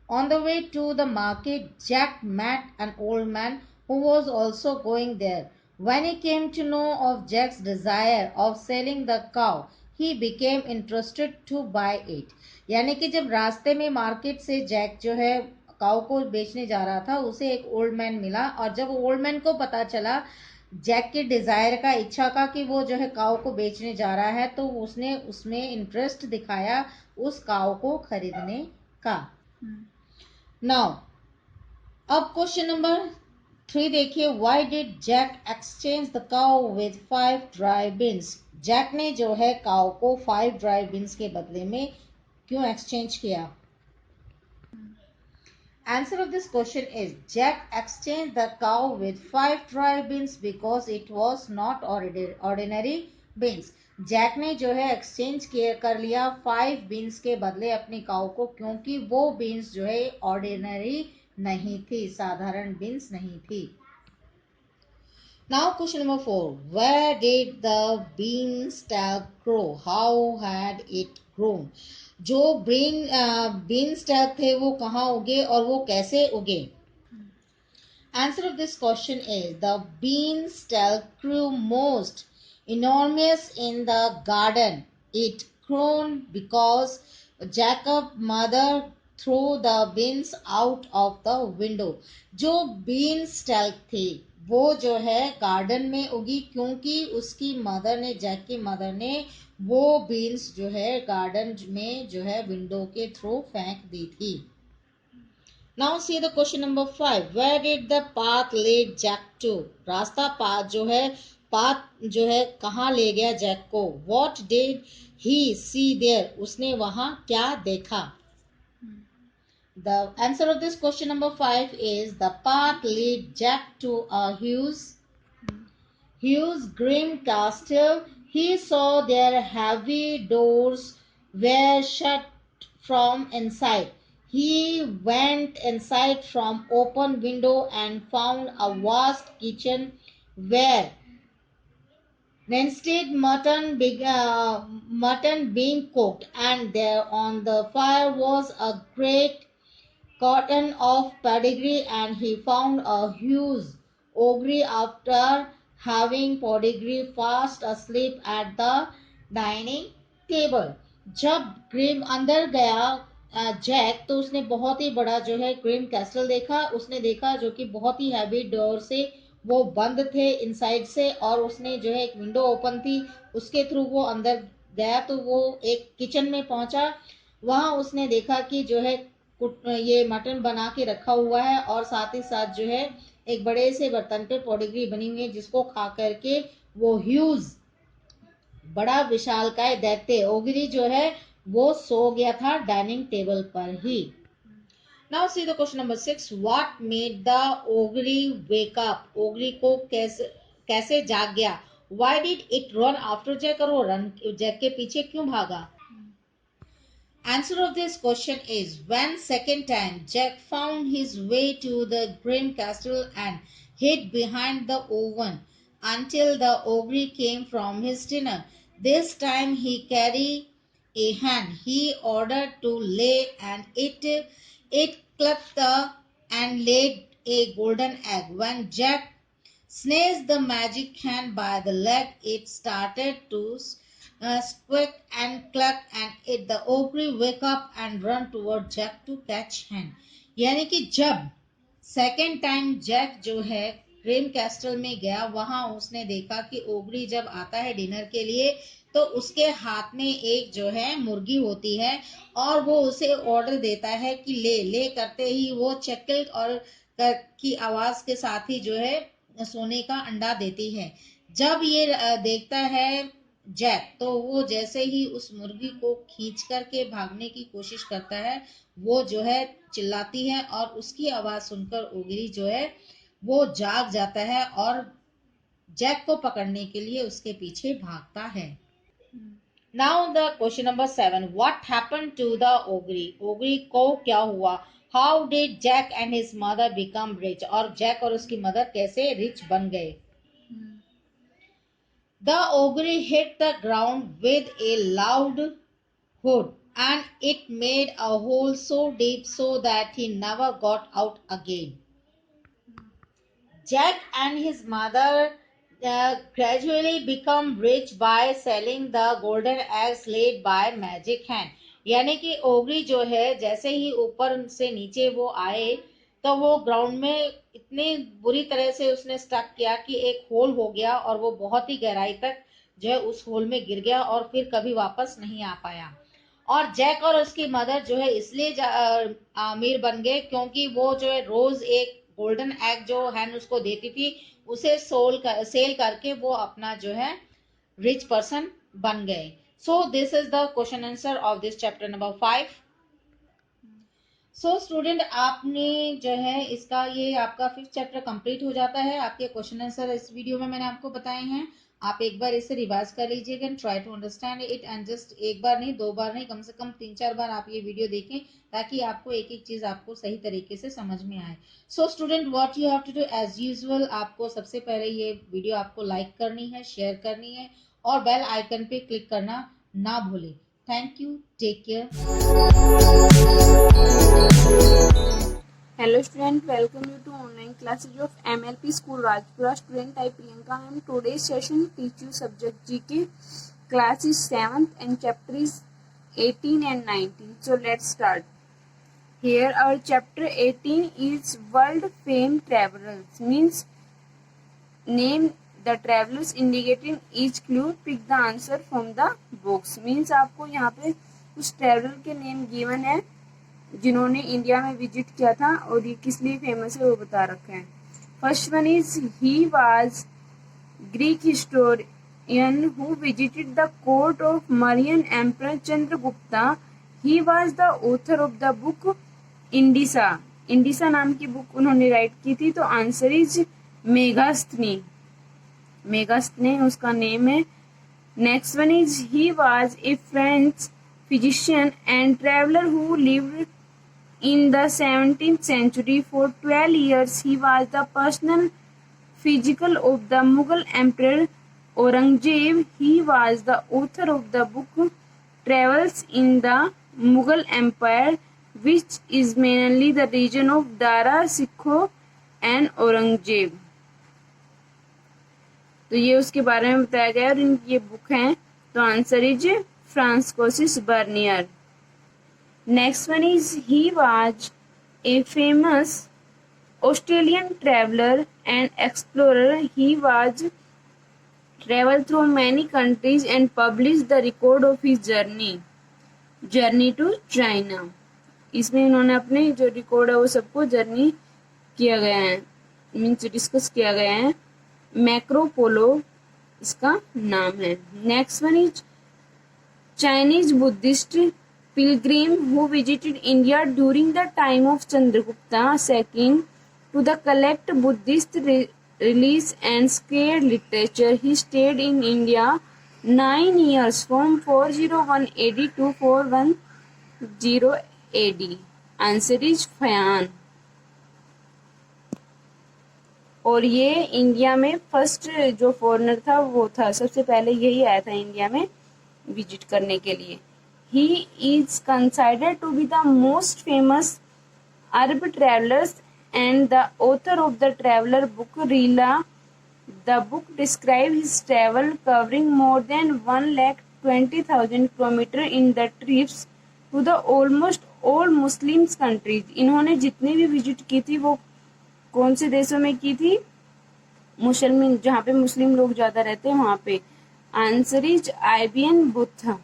on the way to the market, Jack met an old man who was also going there. When he came to know of Jack's desire of selling the cow, he became interested to buy it. यानी कि जब रास्ते में market से Jack जो है काऊ को बेचने जा रहा था, उसे एक ओल्ड मैन मिला, और जब ओल्ड मैन को पता चला जैक के डिजायर का, इच्छा का, कि वो जो है काऊ को बेचने जा रहा है, तो उसने उसमें इंटरेस्ट दिखाया उस काऊ को खरीदने का। नाउ अब क्वेश्चन नंबर 3 देखिए, why did Jack exchange the cow with 5 dry beans. Jack ने जो है काऊ को 5 ड्राई बीन्स के बदले में क्यों एक्सचेंज किया? Answer of this question is Jack exchanged the cow with 5 dry beans because it was not ordinary beans. Jack ने जो है एक्सचेंज कर लिया 5 बीन्स के बदले अपनी काऊ को, क्योंकि वो बीन्स जो है ऑर्डिनरी नहीं थी, साधारण बीन्स नहीं थी। Now question number 4. Where did the beanstalk grow? How had it grown? जो beanstalk थे वो कहाँ उगे और वो कैसे उगे? Answer of this question is the beanstalk grew most enormous in the garden. It grown because Jacob's mother threw the beans out of the window. जो beanstalk थी वो जो है गार्डन में उगी, क्योंकि उसकी मदर ने, जैक की मदर ने, वो बीन्स जो है गार्डन में जो है विंडो के थ्रू फेंक दी थी। Now see the question number 5. Where did the path lead Jack to? रास्ता पाथ जो है कहाँ ले गया जैक को? What did he see there? उसने वहां क्या देखा? The answer of this question number 5 is the path lead Jack to a huge grim castle. He saw their heavy doors were shut from inside. He went inside from open window and found a vast kitchen where roasted mutton being cooked, and there on the fire was a great cotton of pedigree, and he found a huge ogre after having pedigree fast asleep at the dining table. जब Grimm अंदर गया Jack, तो उसने बहुत ही बड़ा जो है Grimm castle देखा। उसने देखा जो कि बहुत ही हैवी डोर से वो बंद थे इनसाइड से, और उसने जो है एक विंडो ओपन थी, उसके थ्रू वो अंदर गया, तो वो एक किचन में पहुंचा। वहां उसने देखा कि जो है ये मटन बना के रखा हुआ है, और साथ ही साथ जो है एक बड़े से बर्तन पे पोडिग्री बनी हुई है, जिसको खा करके वो ह्यूज बड़ा विशालकाय दैत्य ओगरी जो है वो सो गया था डाइनिंग टेबल पर ही। Now see the question number 6. What made the ogre wake up? Ogre को कैसे जाग गया? Why did it run after Jack? और वो जैक के पीछे क्यों भागा? Answer of this question is when second time Jack found his way to the grim castle and hid behind the oven until the ogre came from his dinner. This time he carried a hand. He ordered to lay, and it clucked and laid a golden egg. When Jack snatched the magic hand by the leg, it started to squeak and cluck, and the ogre wake up and run toward Jack to catch hand. यानी कि जब second time Jack जो है Grimm castle में गया, वहां उसने देखा कि ओगरी जब आता है डिनर के लिए, तो उसके हाथ में एक जो है मुर्गी होती है, और वो उसे ऑर्डर देता है कि ले करते ही वो चक्ल और की आवाज के साथ ही जो है सोने का अंडा देती है। जब ये देखता है जैक, तो वो जैसे ही उस मुर्गी को खींच करके भागने की कोशिश करता है, वो जो है चिल्लाती है, और उसकी आवाज सुनकर ओगरी जो है वो जाग जाता है और जैक को पकड़ने के लिए उसके पीछे भागता है। Now the question number 7. What happened to the ogre? Ogre को क्या हुआ? How did Jack and his mother become rich? और जैक और उसकी मदर कैसे रिच बन गए? The ogre hit the ground with a loud hood, and it made a hole so deep so that he never got out again. Jack and his mother gradually become rich by selling the golden eggs laid by magic hand. यानी कि ओगरी जो है जैसे ही ऊपर से नीचे वो आए तो वो ग्राउंड में इतनी बुरी तरह से उसने स्टक किया कि एक होल हो गया और वो बहुत ही गहराई तक जो है उस होल में गिर गया और फिर कभी वापस नहीं आ पाया। और जैक और उसकी मदर जो है इसलिए अमीर बन गए क्योंकि वो जो है रोज एक गोल्डन एग जो हैन उसको देती थी उसे सेल करके वो अपना जो है रिच पर्सन बन गए। So this is the question answer of this chapter number 5। So student आपने जो है इसका ये आपका 5th चैप्टर कंप्लीट हो जाता है। आपके क्वेश्चन आंसर इस वीडियो में मैंने आपको बताए हैं। आप एक बार इसे रिवाइज कर लीजिएगा and try to understand it and just एक बार नहीं 2 बार नहीं कम से कम 3-4 बार आप ये वीडियो देखें ताकि आपको एक एक चीज आपको सही तरीके से समझ में आए। So student what you have to do as usual आपको सबसे पहले ये वीडियो आपको लाइक करनी है, शेयर करनी है और बेल आइकन पे क्लिक करना ना भूलें। Thank you, take care. Hello student, welcome you to online classes of MLP School Rajpura. Student, I Priyanka. I am today's session teach you subject GK. Class is 7th and chapter is 18 and 19. So let's start. Here our chapter 18 is world famed travelers. Means name the travelers indicating each clue. Pick the answer from the box. Means आपको यहाँ पे उस traveller के name given है जिन्होंने India में visit किया था और ये किस लिए फेमस है वो बता रखा है। First one is he was Greek historian who visited the court of Mauryan emperor Chandragupta. He was the author of the book Indica. Indica नाम की बुक उन्होंने राइट की थी। तो आंसर इज मेगास्थनी। मेगास्थनी उसका नेम है। Next one is he was a French physician and traveler who lived in the 17th century. For 12 years he was the personal physician of the Mughal Emperor Aurangzeb. He was the author of the book Travels in the Mughal Empire, which is mainly the region of Dara, Sikho and Aurangzeb. तो ये उसके बारे में बताया गया और इनकी ये बुक है। तो answer is Francois Bernier. Next one is he was a famous Australian traveler and explorer. He was traveled through many countries and published the record of his journey to China. इसमें इन्होंने अपने जो record है वो सबको journey किया गया है, मीन्स डिस्कस किया गया है। मैक्रोपोलो इसका नाम है। Next one is Chinese Buddhist pilgrim who visited India during the time of Chandragupta II to the collect Buddhist relics and sacred literature. He stayed in India 9 years from 401 AD to 410 AD. Answer is Fayan. और ये India में first जो foreigner था वो था, सबसे पहले यही आया था इंडिया में विजिट करने के लिए। He is considered to be the most famous Arab travellers and the author of the traveller book Rihla. The book describe his travel covering more than 1,20,000 kilometre in the trips to the almost all Muslim countries. इन्होंने जितनी भी visit की थी वो कौन से देशों में की थी? मुसलमान, जहाँ पे मुस्लिम लोग ज्यादा रहते हैं वहां पे। Answer is Ibn Buddha.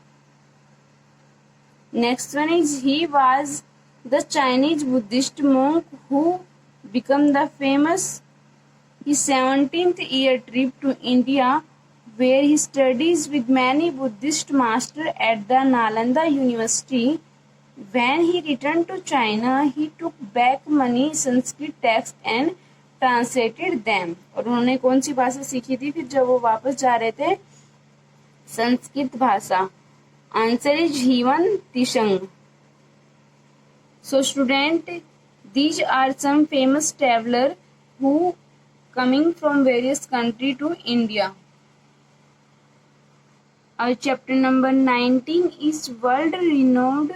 Next one is he was the Chinese Buddhist monk who became the famous his 17th year trip to India, where he studies with many Buddhist masters at the Nalanda University. When he returned to China, he took back many Sanskrit texts and translated them. और उन्होंने कौन सी भाषा सीखी थी फिर जब वो वापस जा रहे थे? संस्कृत भाषा। Answer is Hiuen Tsang. So student, these are some famous traveller who coming from various country to India. और chapter number 19 is world renowned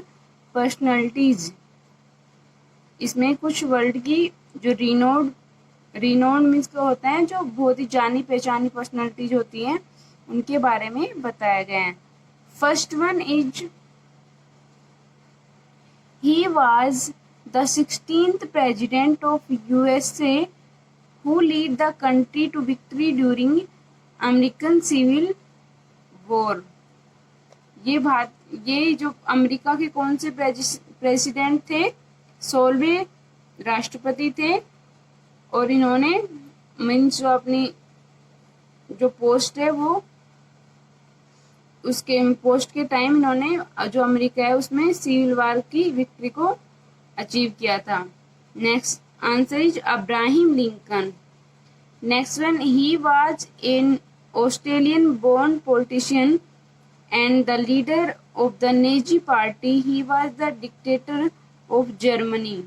personalities. इसमें कुछ वर्ल्ड की जो रिनोड मीन्स क्या होता है, जो बहुत ही जानी पहचानी पर्सनैलिटीज होती हैं, उनके बारे में बताया गया है। First one is he was the 16th president of USA who led the country to victory during American Civil War। ये जो अमेरिका के कौन से प्रेसिडेंट थे? 16वें राष्ट्रपति थे, और इन्होंने मीन्स जो अपनी जो पोस्ट है वो उसके पोस्ट के टाइम इन्होंने जो अमेरिका है उसमें सिविल वार की विक्ट्री को अचीव किया था। Next answer is Abraham Lincoln. Next one, he was an Australian born politician and the leader of the Nazi party. He was the dictator of Germany.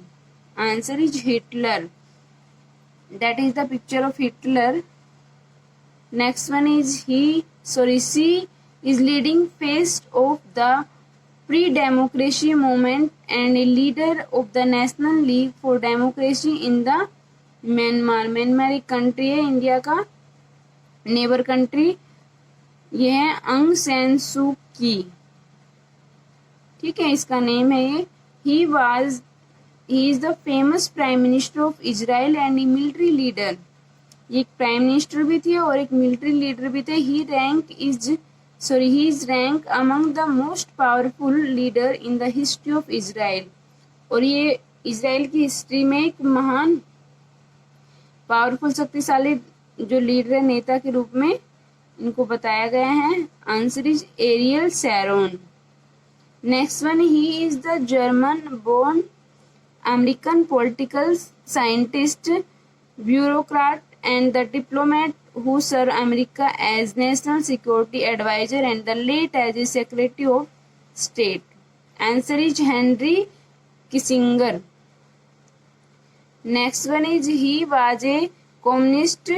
Answer is Hitler. That is the picture of Hitler. Next one is she is leading face of the pre-democracy movement and a leader of the National League for Democracy in the Myanmar. Myanmar एक country है, India का neighbour country. ये है अंग San सू की, ठीक है, इसका नेम है ये। ही is the famous prime minister of Israel and A military leader. ये एक प्राइम मिनिस्टर भी थे और एक मिलिट्री लीडर भी थे। He is rank among the most powerful leader in the history of Israel. और ये इजराइल की हिस्ट्री में एक महान पावरफुल शक्तिशाली जो लीडर है, नेता के रूप में इनको बताया गया है। Answer is Ariel Sharon. Next one, he is the German born American political scientist, bureaucrat and the diplomat who served America as national security advisor and the late as a secretary of state. Answer is Henry Kissinger. Next one is he was a communist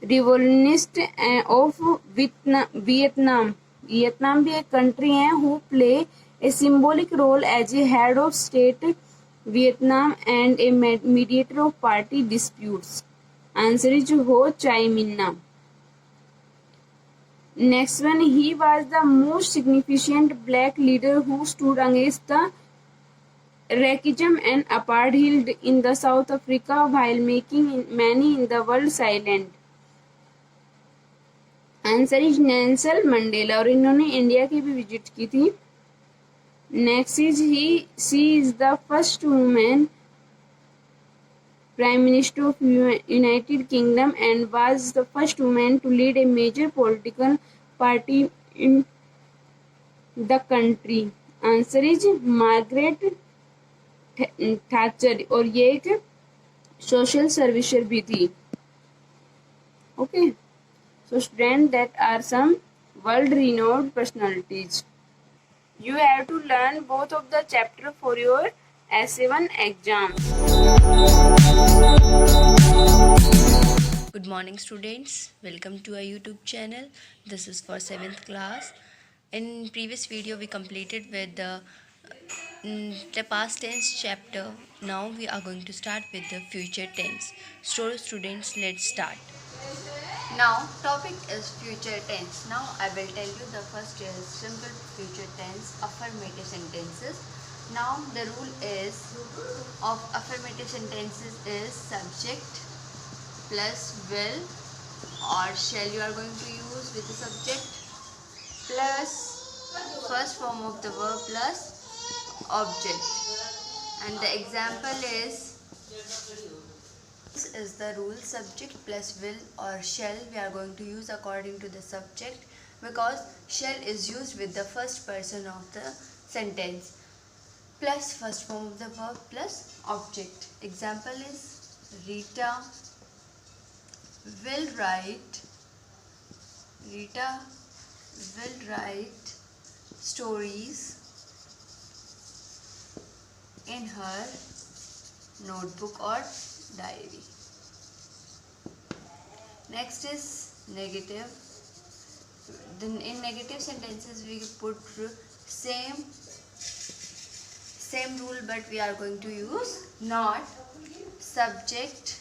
revolutionist of Vietnam. Vietnam भी एक country है। who play a symbolic role as a head of state Vietnam and a mediator of party disputes. Answer is Ho Chi Minh. Next one, he was the most significant black leader who stood against the racism and apartheid in the South Africa while making many in the world silent. Answer is Nelson Mandela, और इन्होंने India की भी visit की थी। Next is she is the first women Prime Minister of United Kingdom and was the first woman to lead a major political party in the country. Answer is Margaret Thatcher, और ये एक social सर्विसर भी थी। Okay, so students, that are some world renowned personalities. You have to learn both of the chapter for your S7 exam. Good morning students, welcome to our YouTube channel. This is for 7th class. In previous video we completed with the past tense chapter. Now we are going to start with the future tense. So students, let's start. Now topic is future tense. Now I will tell you the first is simple future tense, affirmative sentences. Now the rule is of affirmative sentences is subject plus will or shall you are going to use with the subject plus first form of the verb plus object. And the example is, this is the rule, subject plus will or shall we are going to use according to the subject, because shall is used with the first person of the sentence, plus first form of the verb plus object. Example is Rita will write stories in her notebook or diary. Next is negative. then in negative sentences we put same rule, but we are going to use not, subject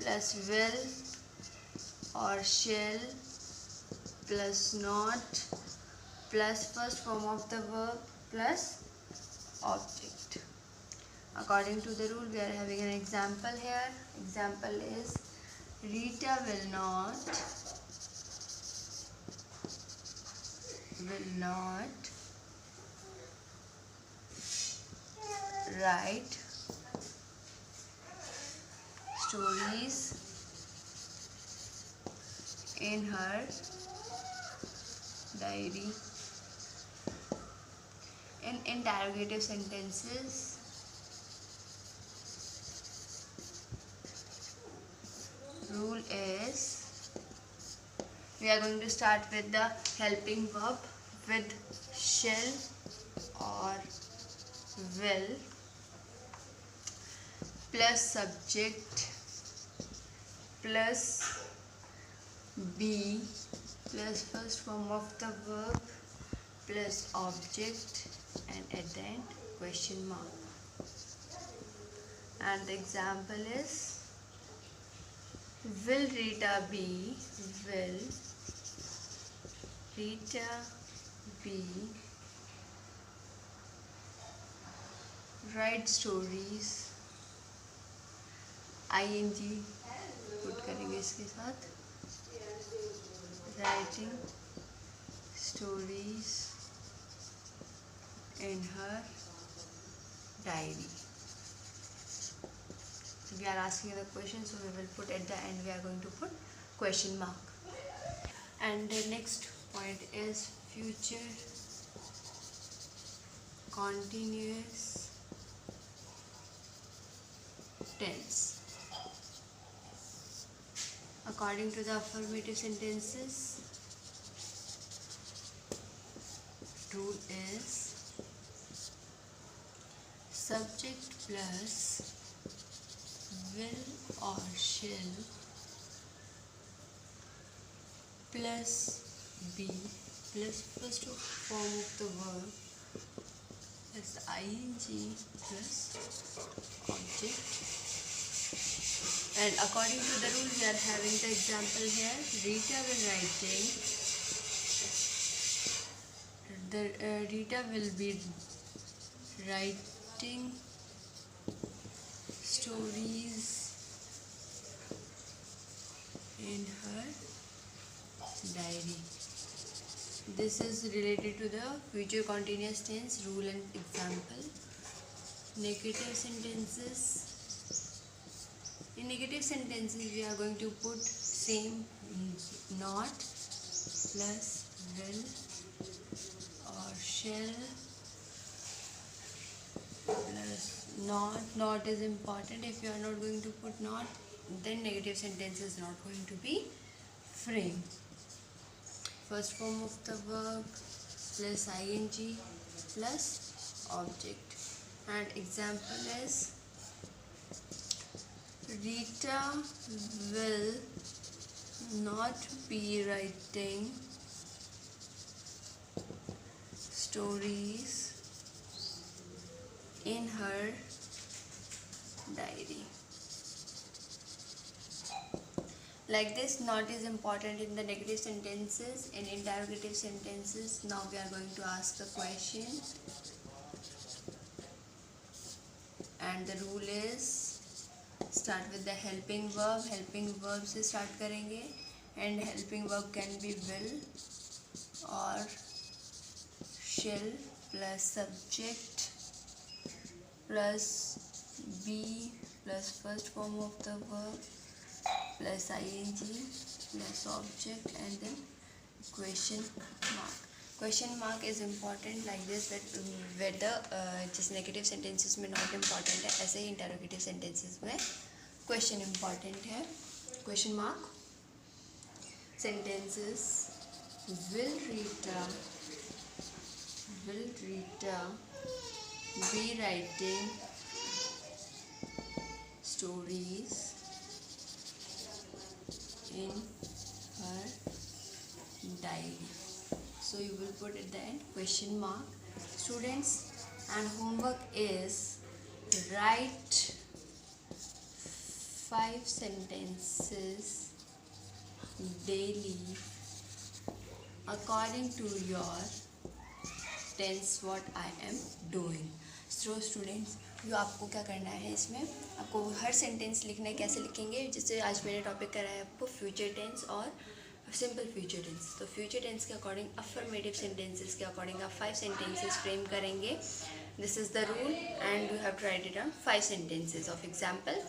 plus will or shall plus not plus first form of the verb plus object. According to the rule, we are having an example here. Example is Rita will not write stories in her diary. In interrogative sentences, rule is we are going to start with the helping verb with shall or will plus subject plus be plus first form of the verb plus object and at the end question mark. And the example is will Rita be write stories, ing put करेंगे इसके साथ, writing stories in her diary. We are asking the question, so we will put at the end, we are going to put question mark. And the next point is future continuous tense. According to the affirmative sentences, rule is subject plus will or shall plus be plus first form of the verb plus ing plus object. And according to the rule, we are having the example here. Rita will be writing stories in her diary. This is related to the future continuous tense rule and example. Negative sentences. In negative sentences, we are going to put same not plus will or shall plus not. Not is important. If you are not going to put not, then negative sentence is not going to be framed. First form of the verb plus ing plus object. And example is Rita will not be writing stories in her diary. Like this, not is important in the negative sentences. In interrogative sentences, now we are going to ask the question. And the rule is start with the helping verb. Helping verb से start करेंगे. And helping verb can be will or shall plus subject plus be plus first form of the verb plus ing plus object and then question mark. Question mark is important like this, that whether just negative sentences में not important है, ऐसे ही interrogative sentences में question important है. Question mark. Sentences will Rita be writing stories in her entirely. So you will put at the end question mark. Students, and homework is write 5 sentences daily according to your tense what I am doing. So students, जो आपको क्या करना है इसमें, आपको हर sentence लिखना है. कैसे लिखेंगे? जैसे आज मैंने टॉपिक कराया आपको फ्यूचर टेंस और सिंपल फ्यूचर टेंस. तो फ्यूचर टेंस के अकॉर्डिंग अफर्मेटिव सेंटेंसेस के अकॉर्डिंग आप 5 सेंटेंसेस फ्रेम करेंगे. This is the rule and you have to write it on 5 sentences of example.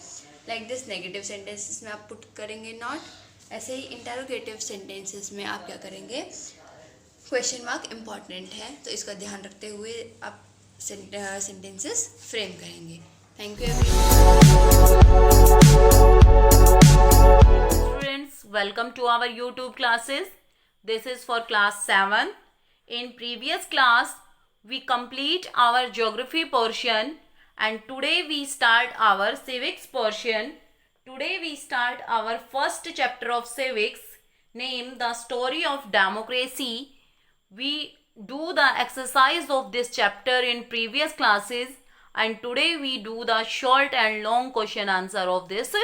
Like this negative sentences में आप put करेंगे not. ऐसे ही interrogative sentences में आप क्या करेंगे, क्वेश्चन मार्क इम्पॉर्टेंट है, तो इसका ध्यान रखते हुए आप सेंटेंसेस फ्रेम करेंगे. Thank you Students, welcome to our YouTube classes. This is for class 7. In previous class, we complete our geography portion and today we start our civics portion. Today we start our first chapter of civics named The Story of Democracy. We do the exercise of this chapter in previous classes and today we do the short and long question answer of this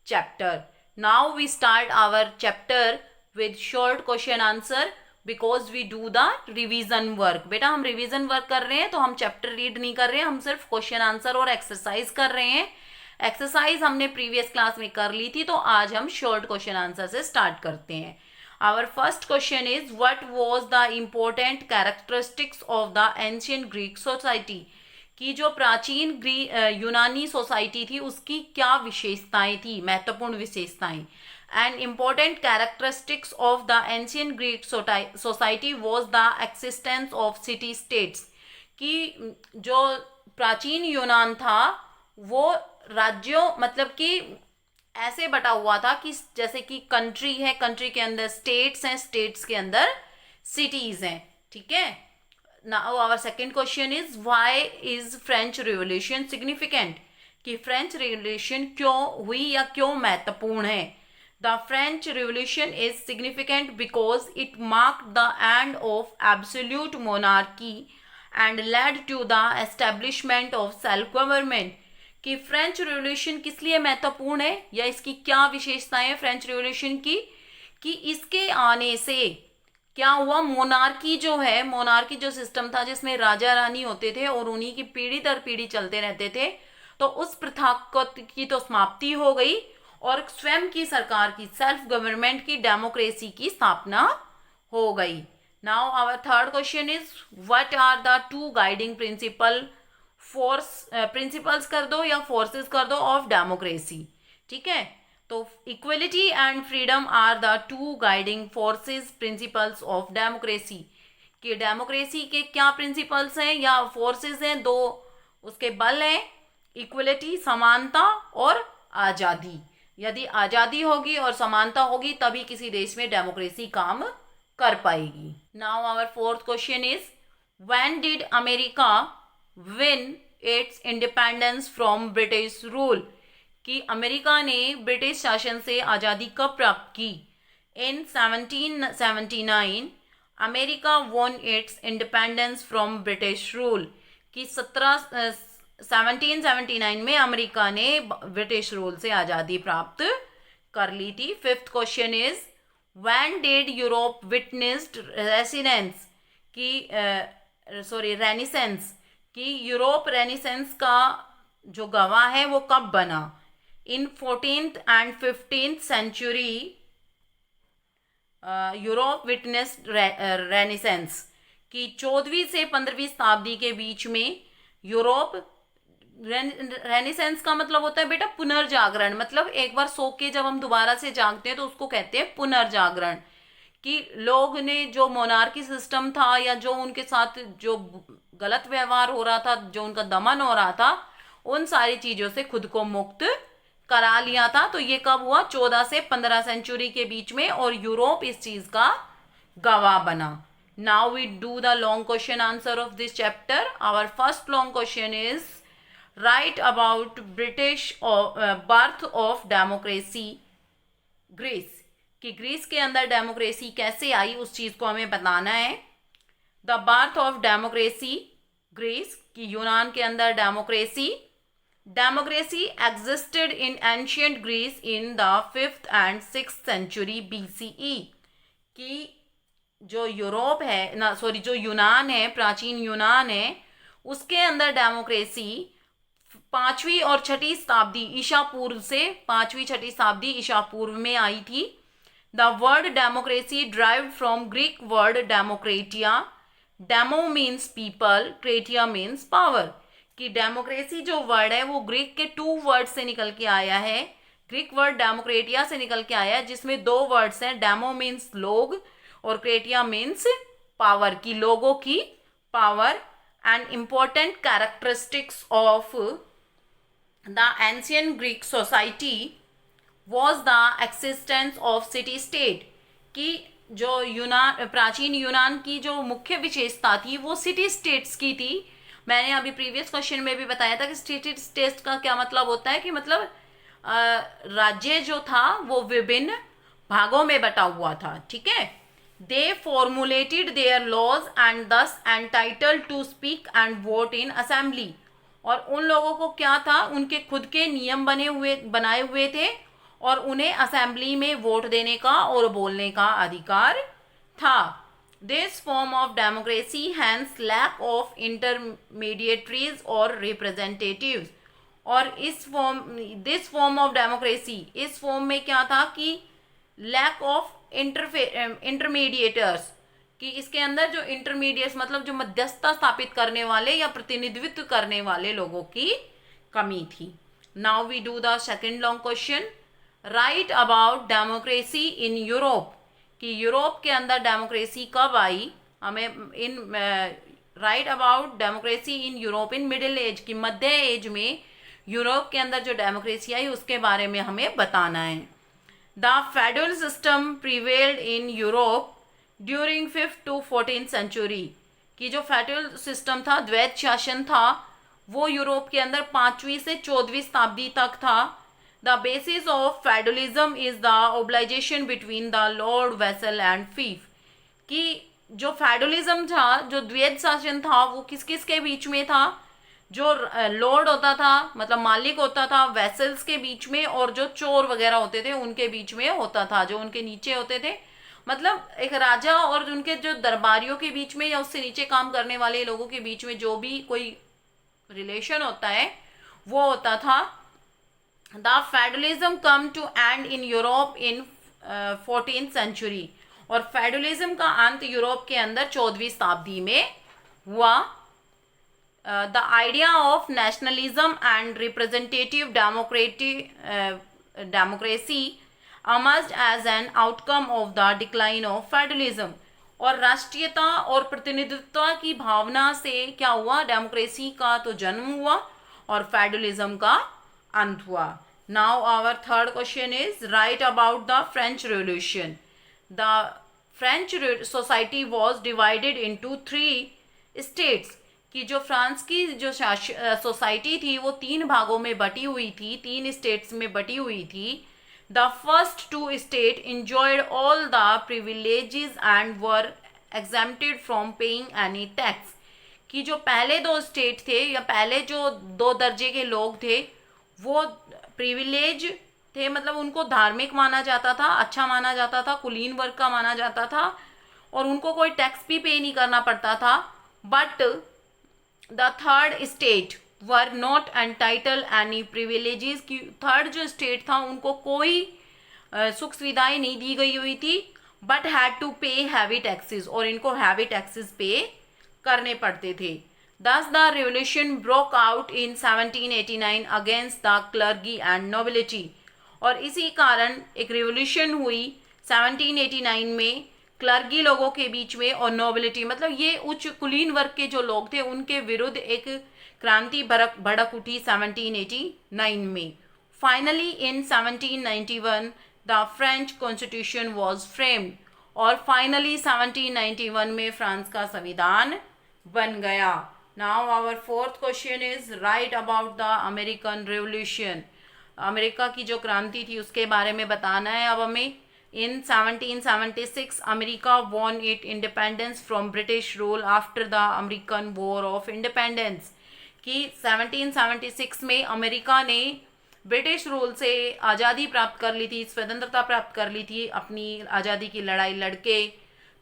chapter. Now we start our chapter with short question answer because we do the revision work. बेटा हम revision work कर रहे हैं तो हम chapter read नहीं कर रहे हैं, हम सिर्फ question answer और exercise कर रहे हैं. एक्सरसाइज हमने प्रीवियस क्लास में कर ली थी, तो आज हम शॉर्ट क्वेश्चन आंसर से स्टार्ट करते हैं. Our first question is what was the important characteristics of the ancient Greek society. की जो प्राचीन यूनानी सोसाइटी थी उसकी क्या विशेषताएं थी, महत्वपूर्ण विशेषताएं. And important characteristics of the ancient Greek society was the existence of city states. की जो प्राचीन यूनान था वो राज्यों मतलब कि ऐसे बटा हुआ था कि जैसे कि कंट्री है, कंट्री के अंदर स्टेट्स हैं, स्टेट्स के अंदर सिटीज हैं. ठीक है. Now our second question is why is French revolution significant. कि फ्रेंच रिवॉल्यूशन क्यों हुई या क्यों महत्वपूर्ण है. The French revolution is significant because it marked the end of absolute monarchy and led to the establishment of self government. कि French revolution किस लिए महत्वपूर्ण है या इसकी क्या विशेषताएं हैं फ्रेंच रिवॉल्यूशन की, कि इसके आने से क्या हुआ, मोनार्की जो है, मोनार्की जो सिस्टम था जिसमें राजा रानी होते थे और उन्हीं की पीढ़ी दर पीढ़ी चलते रहते थे, तो उस प्रथा की तो समाप्ति हो गई और स्वयं की सरकार की, सेल्फ गवर्नमेंट की, डेमोक्रेसी की स्थापना हो गई. Now our third question is what are the 2 guiding principles कर दो या फोर्सेस कर दो ऑफ डेमोक्रेसी. ठीक है. तो equality and freedom are the 2 guiding forces principles of democracy. कि डेमोक्रेसी के क्या प्रिंसिपल्स हैं या फोर्सेस हैं, 2 उसके बल हैं, इक्वलिटी समानता और आज़ादी. यदि आज़ादी होगी और समानता होगी तभी किसी देश में डेमोक्रेसी काम कर पाएगी. Now our fourth question is when did America win its independence from British rule. कि अमेरिका ने ब्रिटिश शासन से आज़ादी कब प्राप्त की. In 1779 America won its independence from British rule. कि 1779 में अमेरिका ने ब्रिटिश रूल से आज़ादी प्राप्त कर ली थी. Fifth question is when did Europe witnessed renaissance. कि यूरोप रेनेसेंस का जो गवाह है वो कब बना. इन 14th and 15th century Europe witnessed renaissance. कि 14वीं से 15वीं शताब्दी के बीच में यूरोप, रेनेसेंस का मतलब होता है बेटा पुनर्जागरण. मतलब एक बार सो के जब हम दोबारा से जागते हैं तो उसको कहते हैं पुनर्जागरण. कि लोग ने जो मोनार्की सिस्टम था या जो उनके साथ जो गलत व्यवहार हो रहा था, जो उनका दमन हो रहा था, उन सारी चीज़ों से खुद को मुक्त करा लिया था. तो ये कब हुआ, 14 से 15 सेंचुरी के बीच में, और यूरोप इस चीज़ का गवाह बना. Now we do the long question answer of this chapter. Our first long question is right about British birth of democracy Greece. कि ग्रीस के अंदर डेमोक्रेसी कैसे आई, उस चीज़ को हमें बताना है। The birth of democracy, Greece की यूनान के अंदर democracy existed in ancient Greece in the 5th and 6th century BCE। कि जो यूरोप है ना, सॉरी, जो यूनान है, प्राचीन यूनान है, उसके अंदर डेमोक्रेसी 5वीं और 6ठी शताब्दी ईसा पूर्व से 5वीं 6ठी शताब्दी ईसा पूर्व में आई थी। The word democracy derived from Greek word demokratia. Demo means people, kratia means power. कि डेमोक्रेसी जो वर्ड है वो ग्रीक के 2 वर्ड से निकल के आया है। ग्रीक वर्ड डेमोक्रेटिया से निकल के आया है, जिसमें 2 वर्ड्स हैं, डेमो मीन्स लोग और क्रेटिया मीन्स पावर, की लोगों की power. And important characteristics of the ancient Greek society was the existence of city state. कि जो प्राचीन यूनान की जो मुख्य विशेषता थी वो सिटी स्टेट्स की थी। मैंने अभी प्रीवियस क्वेश्चन में भी बताया था कि सिटी स्टेट्स का क्या मतलब होता है, कि मतलब राज्य जो था वो विभिन्न भागों में बटा हुआ था, ठीक है। They formulated their laws and thus entitled to speak and vote in assembly. और उन लोगों को क्या था, उनके खुद के नियम बनाए हुए थे और उन्हें असेंबली में वोट देने का और बोलने का अधिकार था। This form of democracy hence lack of intermediaries और रिप्रेजेंटेटिव्स। और दिस फॉर्म ऑफ डेमोक्रेसी, इस फॉर्म में क्या था कि लैक ऑफ इंटरमीडिएटर्स, कि इसके अंदर जो इंटरमीडिएट्स मतलब जो मध्यस्थता स्थापित करने वाले या प्रतिनिधित्व करने वाले लोगों की कमी थी। Now we do the second long question. Write about democracy in Europe. कि यूरोप के अंदर डेमोक्रेसी कब आई, हमें write about democracy in Europe in middle age, की मध्य एज में यूरोप के अंदर जो डेमोक्रेसी आई उसके बारे में हमें बताना है। The federal system prevailed in Europe during 5th to 14th century। कि जो फेडरल सिस्टम था, द्वैत शासन था, वो यूरोप के अंदर 5वीं से 14वीं शताब्दी तक था। The basis of federalism is the obligation between the lord, vassal and fief. कि जो फेडरलिज्म था, जो द्वैत शासन था, वो किस किस के बीच में था, जो लॉर्ड होता था मतलब मालिक होता था, वेसल्स के बीच में, और जो चोर वगैरह होते थे उनके बीच में होता था, जो उनके नीचे होते थे। मतलब एक राजा और उनके जो दरबारियों के बीच में या उससे नीचे काम करने वाले लोगों के बीच में जो भी कोई रिलेशन होता है वो होता था। The federalism come to end in Europe in 14th century। और फेडरलिज्म का अंत यूरोप के अंदर 14वीं शताब्दी में हुआ। The idea of nationalism and representative democracy emerged as an outcome of the decline of federalism। और राष्ट्रीयता और प्रतिनिधित्व की भावना से क्या हुआ, डेमोक्रेसी का तो जन्म हुआ और फेडरलिज्म का अंत हुआ। Now our third question is right about the French revolution. The French society was divided into 3 states. कि जो फ्रांस की जो सोसाइटी थी वो 3 भागों में बटी हुई थी, 3 स्टेट्स में बटी हुई थी। The first 2 states enjoyed all the privileges and were exempted from paying any tax। कि जो पहले 2 स्टेट थे या पहले जो 2 दर्जे के लोग थे वो प्रिविलेज थे, मतलब उनको धार्मिक माना जाता था, अच्छा माना जाता था, कुलीन वर्ग का माना जाता था और उनको कोई टैक्स भी पे नहीं करना पड़ता था। But the third state were not entitle any privileges. की थर्ड जो स्टेट था उनको कोई सुख सुविधाएं नहीं दी गई हुई थी, बट हैड टू पे हैवी टैक्सेस, और इनको हैवी टैक्सेस पे करने पड़ते थे। दस the revolution broke out in 1789 against the clergy and nobility. और इसी कारण एक रिवोल्यूशन हुई 1789 में क्लर्गी लोगों के बीच में और नोबिलिटी मतलब ये उच्च कुलीन वर्ग के जो लोग थे उनके विरुद्ध एक क्रांति भड़क उठी 1789 में। Finally in 1791 the French constitution was framed. और फाइनली 1791 में फ्रांस का संविधान बन गया। Now our fourth question is right about the American revolution. America की जो क्रांति थी उसके बारे में बताना है अब हमें। In 1776, America won its independence from British rule after the American War of Independence. कि 1776 में अमेरिका ने ब्रिटिश रूल से आज़ादी प्राप्त कर ली थी, स्वतंत्रता प्राप्त कर ली थी अपनी आज़ादी की लड़ाई लड़के.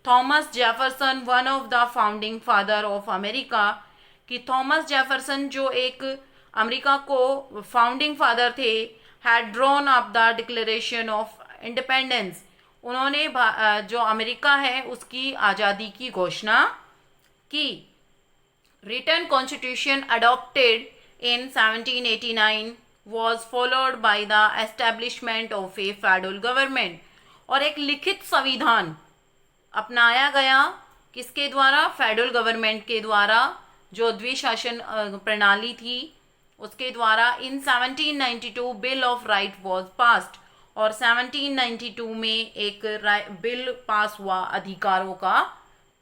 Thomas Jefferson, one of the founding father of America, कि थॉमस जेफरसन जो एक अमेरिका को फाउंडिंग फादर थे, had drawn up the declaration of independence. उन्होंने जो अमेरिका है उसकी आज़ादी की घोषणा की. Written constitution adopted in 1789 was followed by the establishment of a federal government. और एक लिखित संविधान अपनाया गया किसके द्वारा? फेडरल गवर्नमेंट के द्वारा, जो द्विशासन प्रणाली थी उसके द्वारा. In 1792 bill of right was passed, और 1792 में एक बिल पास हुआ, अधिकारों का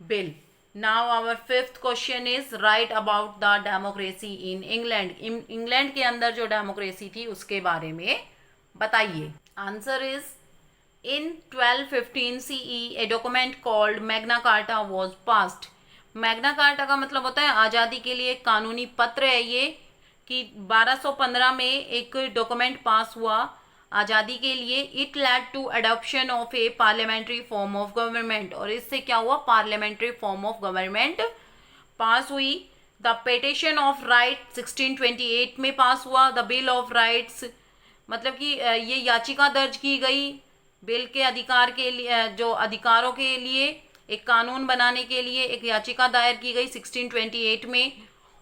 बिल. Now our fifth question is right about the democracy in England. England के अंदर जो डेमोक्रेसी थी उसके बारे में बताइए. Answer is in 1215 CE a document called Magna Carta was passed. Magna Carta का मतलब होता है आज़ादी के लिए कानूनी पत्र है ये, कि 1215 में एक डॉक्यूमेंट पास हुआ आज़ादी के लिए. It led to adoption of a parliamentary form of government, और इससे क्या हुआ? Parliamentary form of government pass हुई. द पिटिशन ऑफ राइट 1628 में पास हुआ. द बिल ऑफ राइट्स मतलब कि ये याचिका दर्ज की गई बिल के अधिकार के लिए, जो अधिकारों के लिए एक कानून बनाने के लिए एक याचिका दायर की गई 1628 में,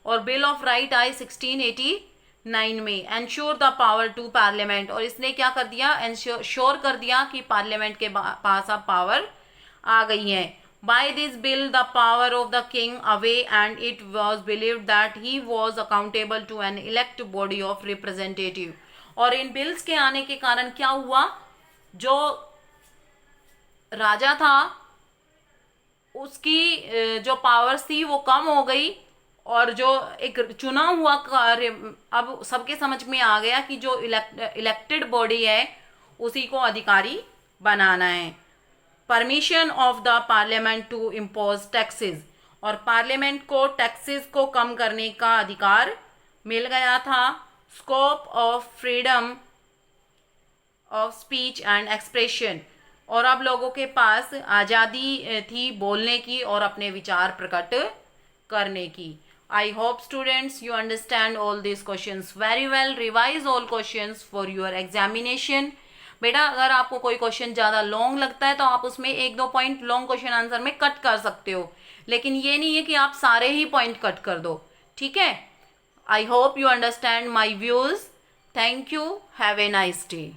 और बिल ऑफ राइट आई 1689 में. Ensure the power to parliament, और इसने क्या कर दिया? एंश्योर कर दिया कि पार्लियामेंट के पास अब पावर आ गई है. By this bill the power of the king away, and it was believed that he was accountable to an elect body of representative. और इन बिल्स के आने के कारण क्या हुआ? जो राजा था उसकी जो पावर्स थी वो कम हो गई, और जो एक चुना हुआ कार्य, अब सबके समझ में आ गया कि जो इलेक्टेड बॉडी है उसी को अधिकारी बनाना है. Permission of the parliament to impose taxes, और पार्लियामेंट को टैक्सेस को कम करने का अधिकार मिल गया था. Scope of freedom of speech and expression, और अब लोगों के पास आज़ादी थी बोलने की और अपने विचार प्रकट करने की. I hope students you understand all these questions very well. Revise all questions for your examination. बेटा अगर आपको कोई क्वेश्चन ज़्यादा लॉन्ग लगता है तो आप उसमें 1-2 पॉइंट लॉन्ग क्वेश्चन आंसर में कट कर सकते हो, लेकिन ये नहीं है कि आप सारे ही पॉइंट कट कर दो. ठीक है? I hope you understand my views. Thank you. Have a nice day.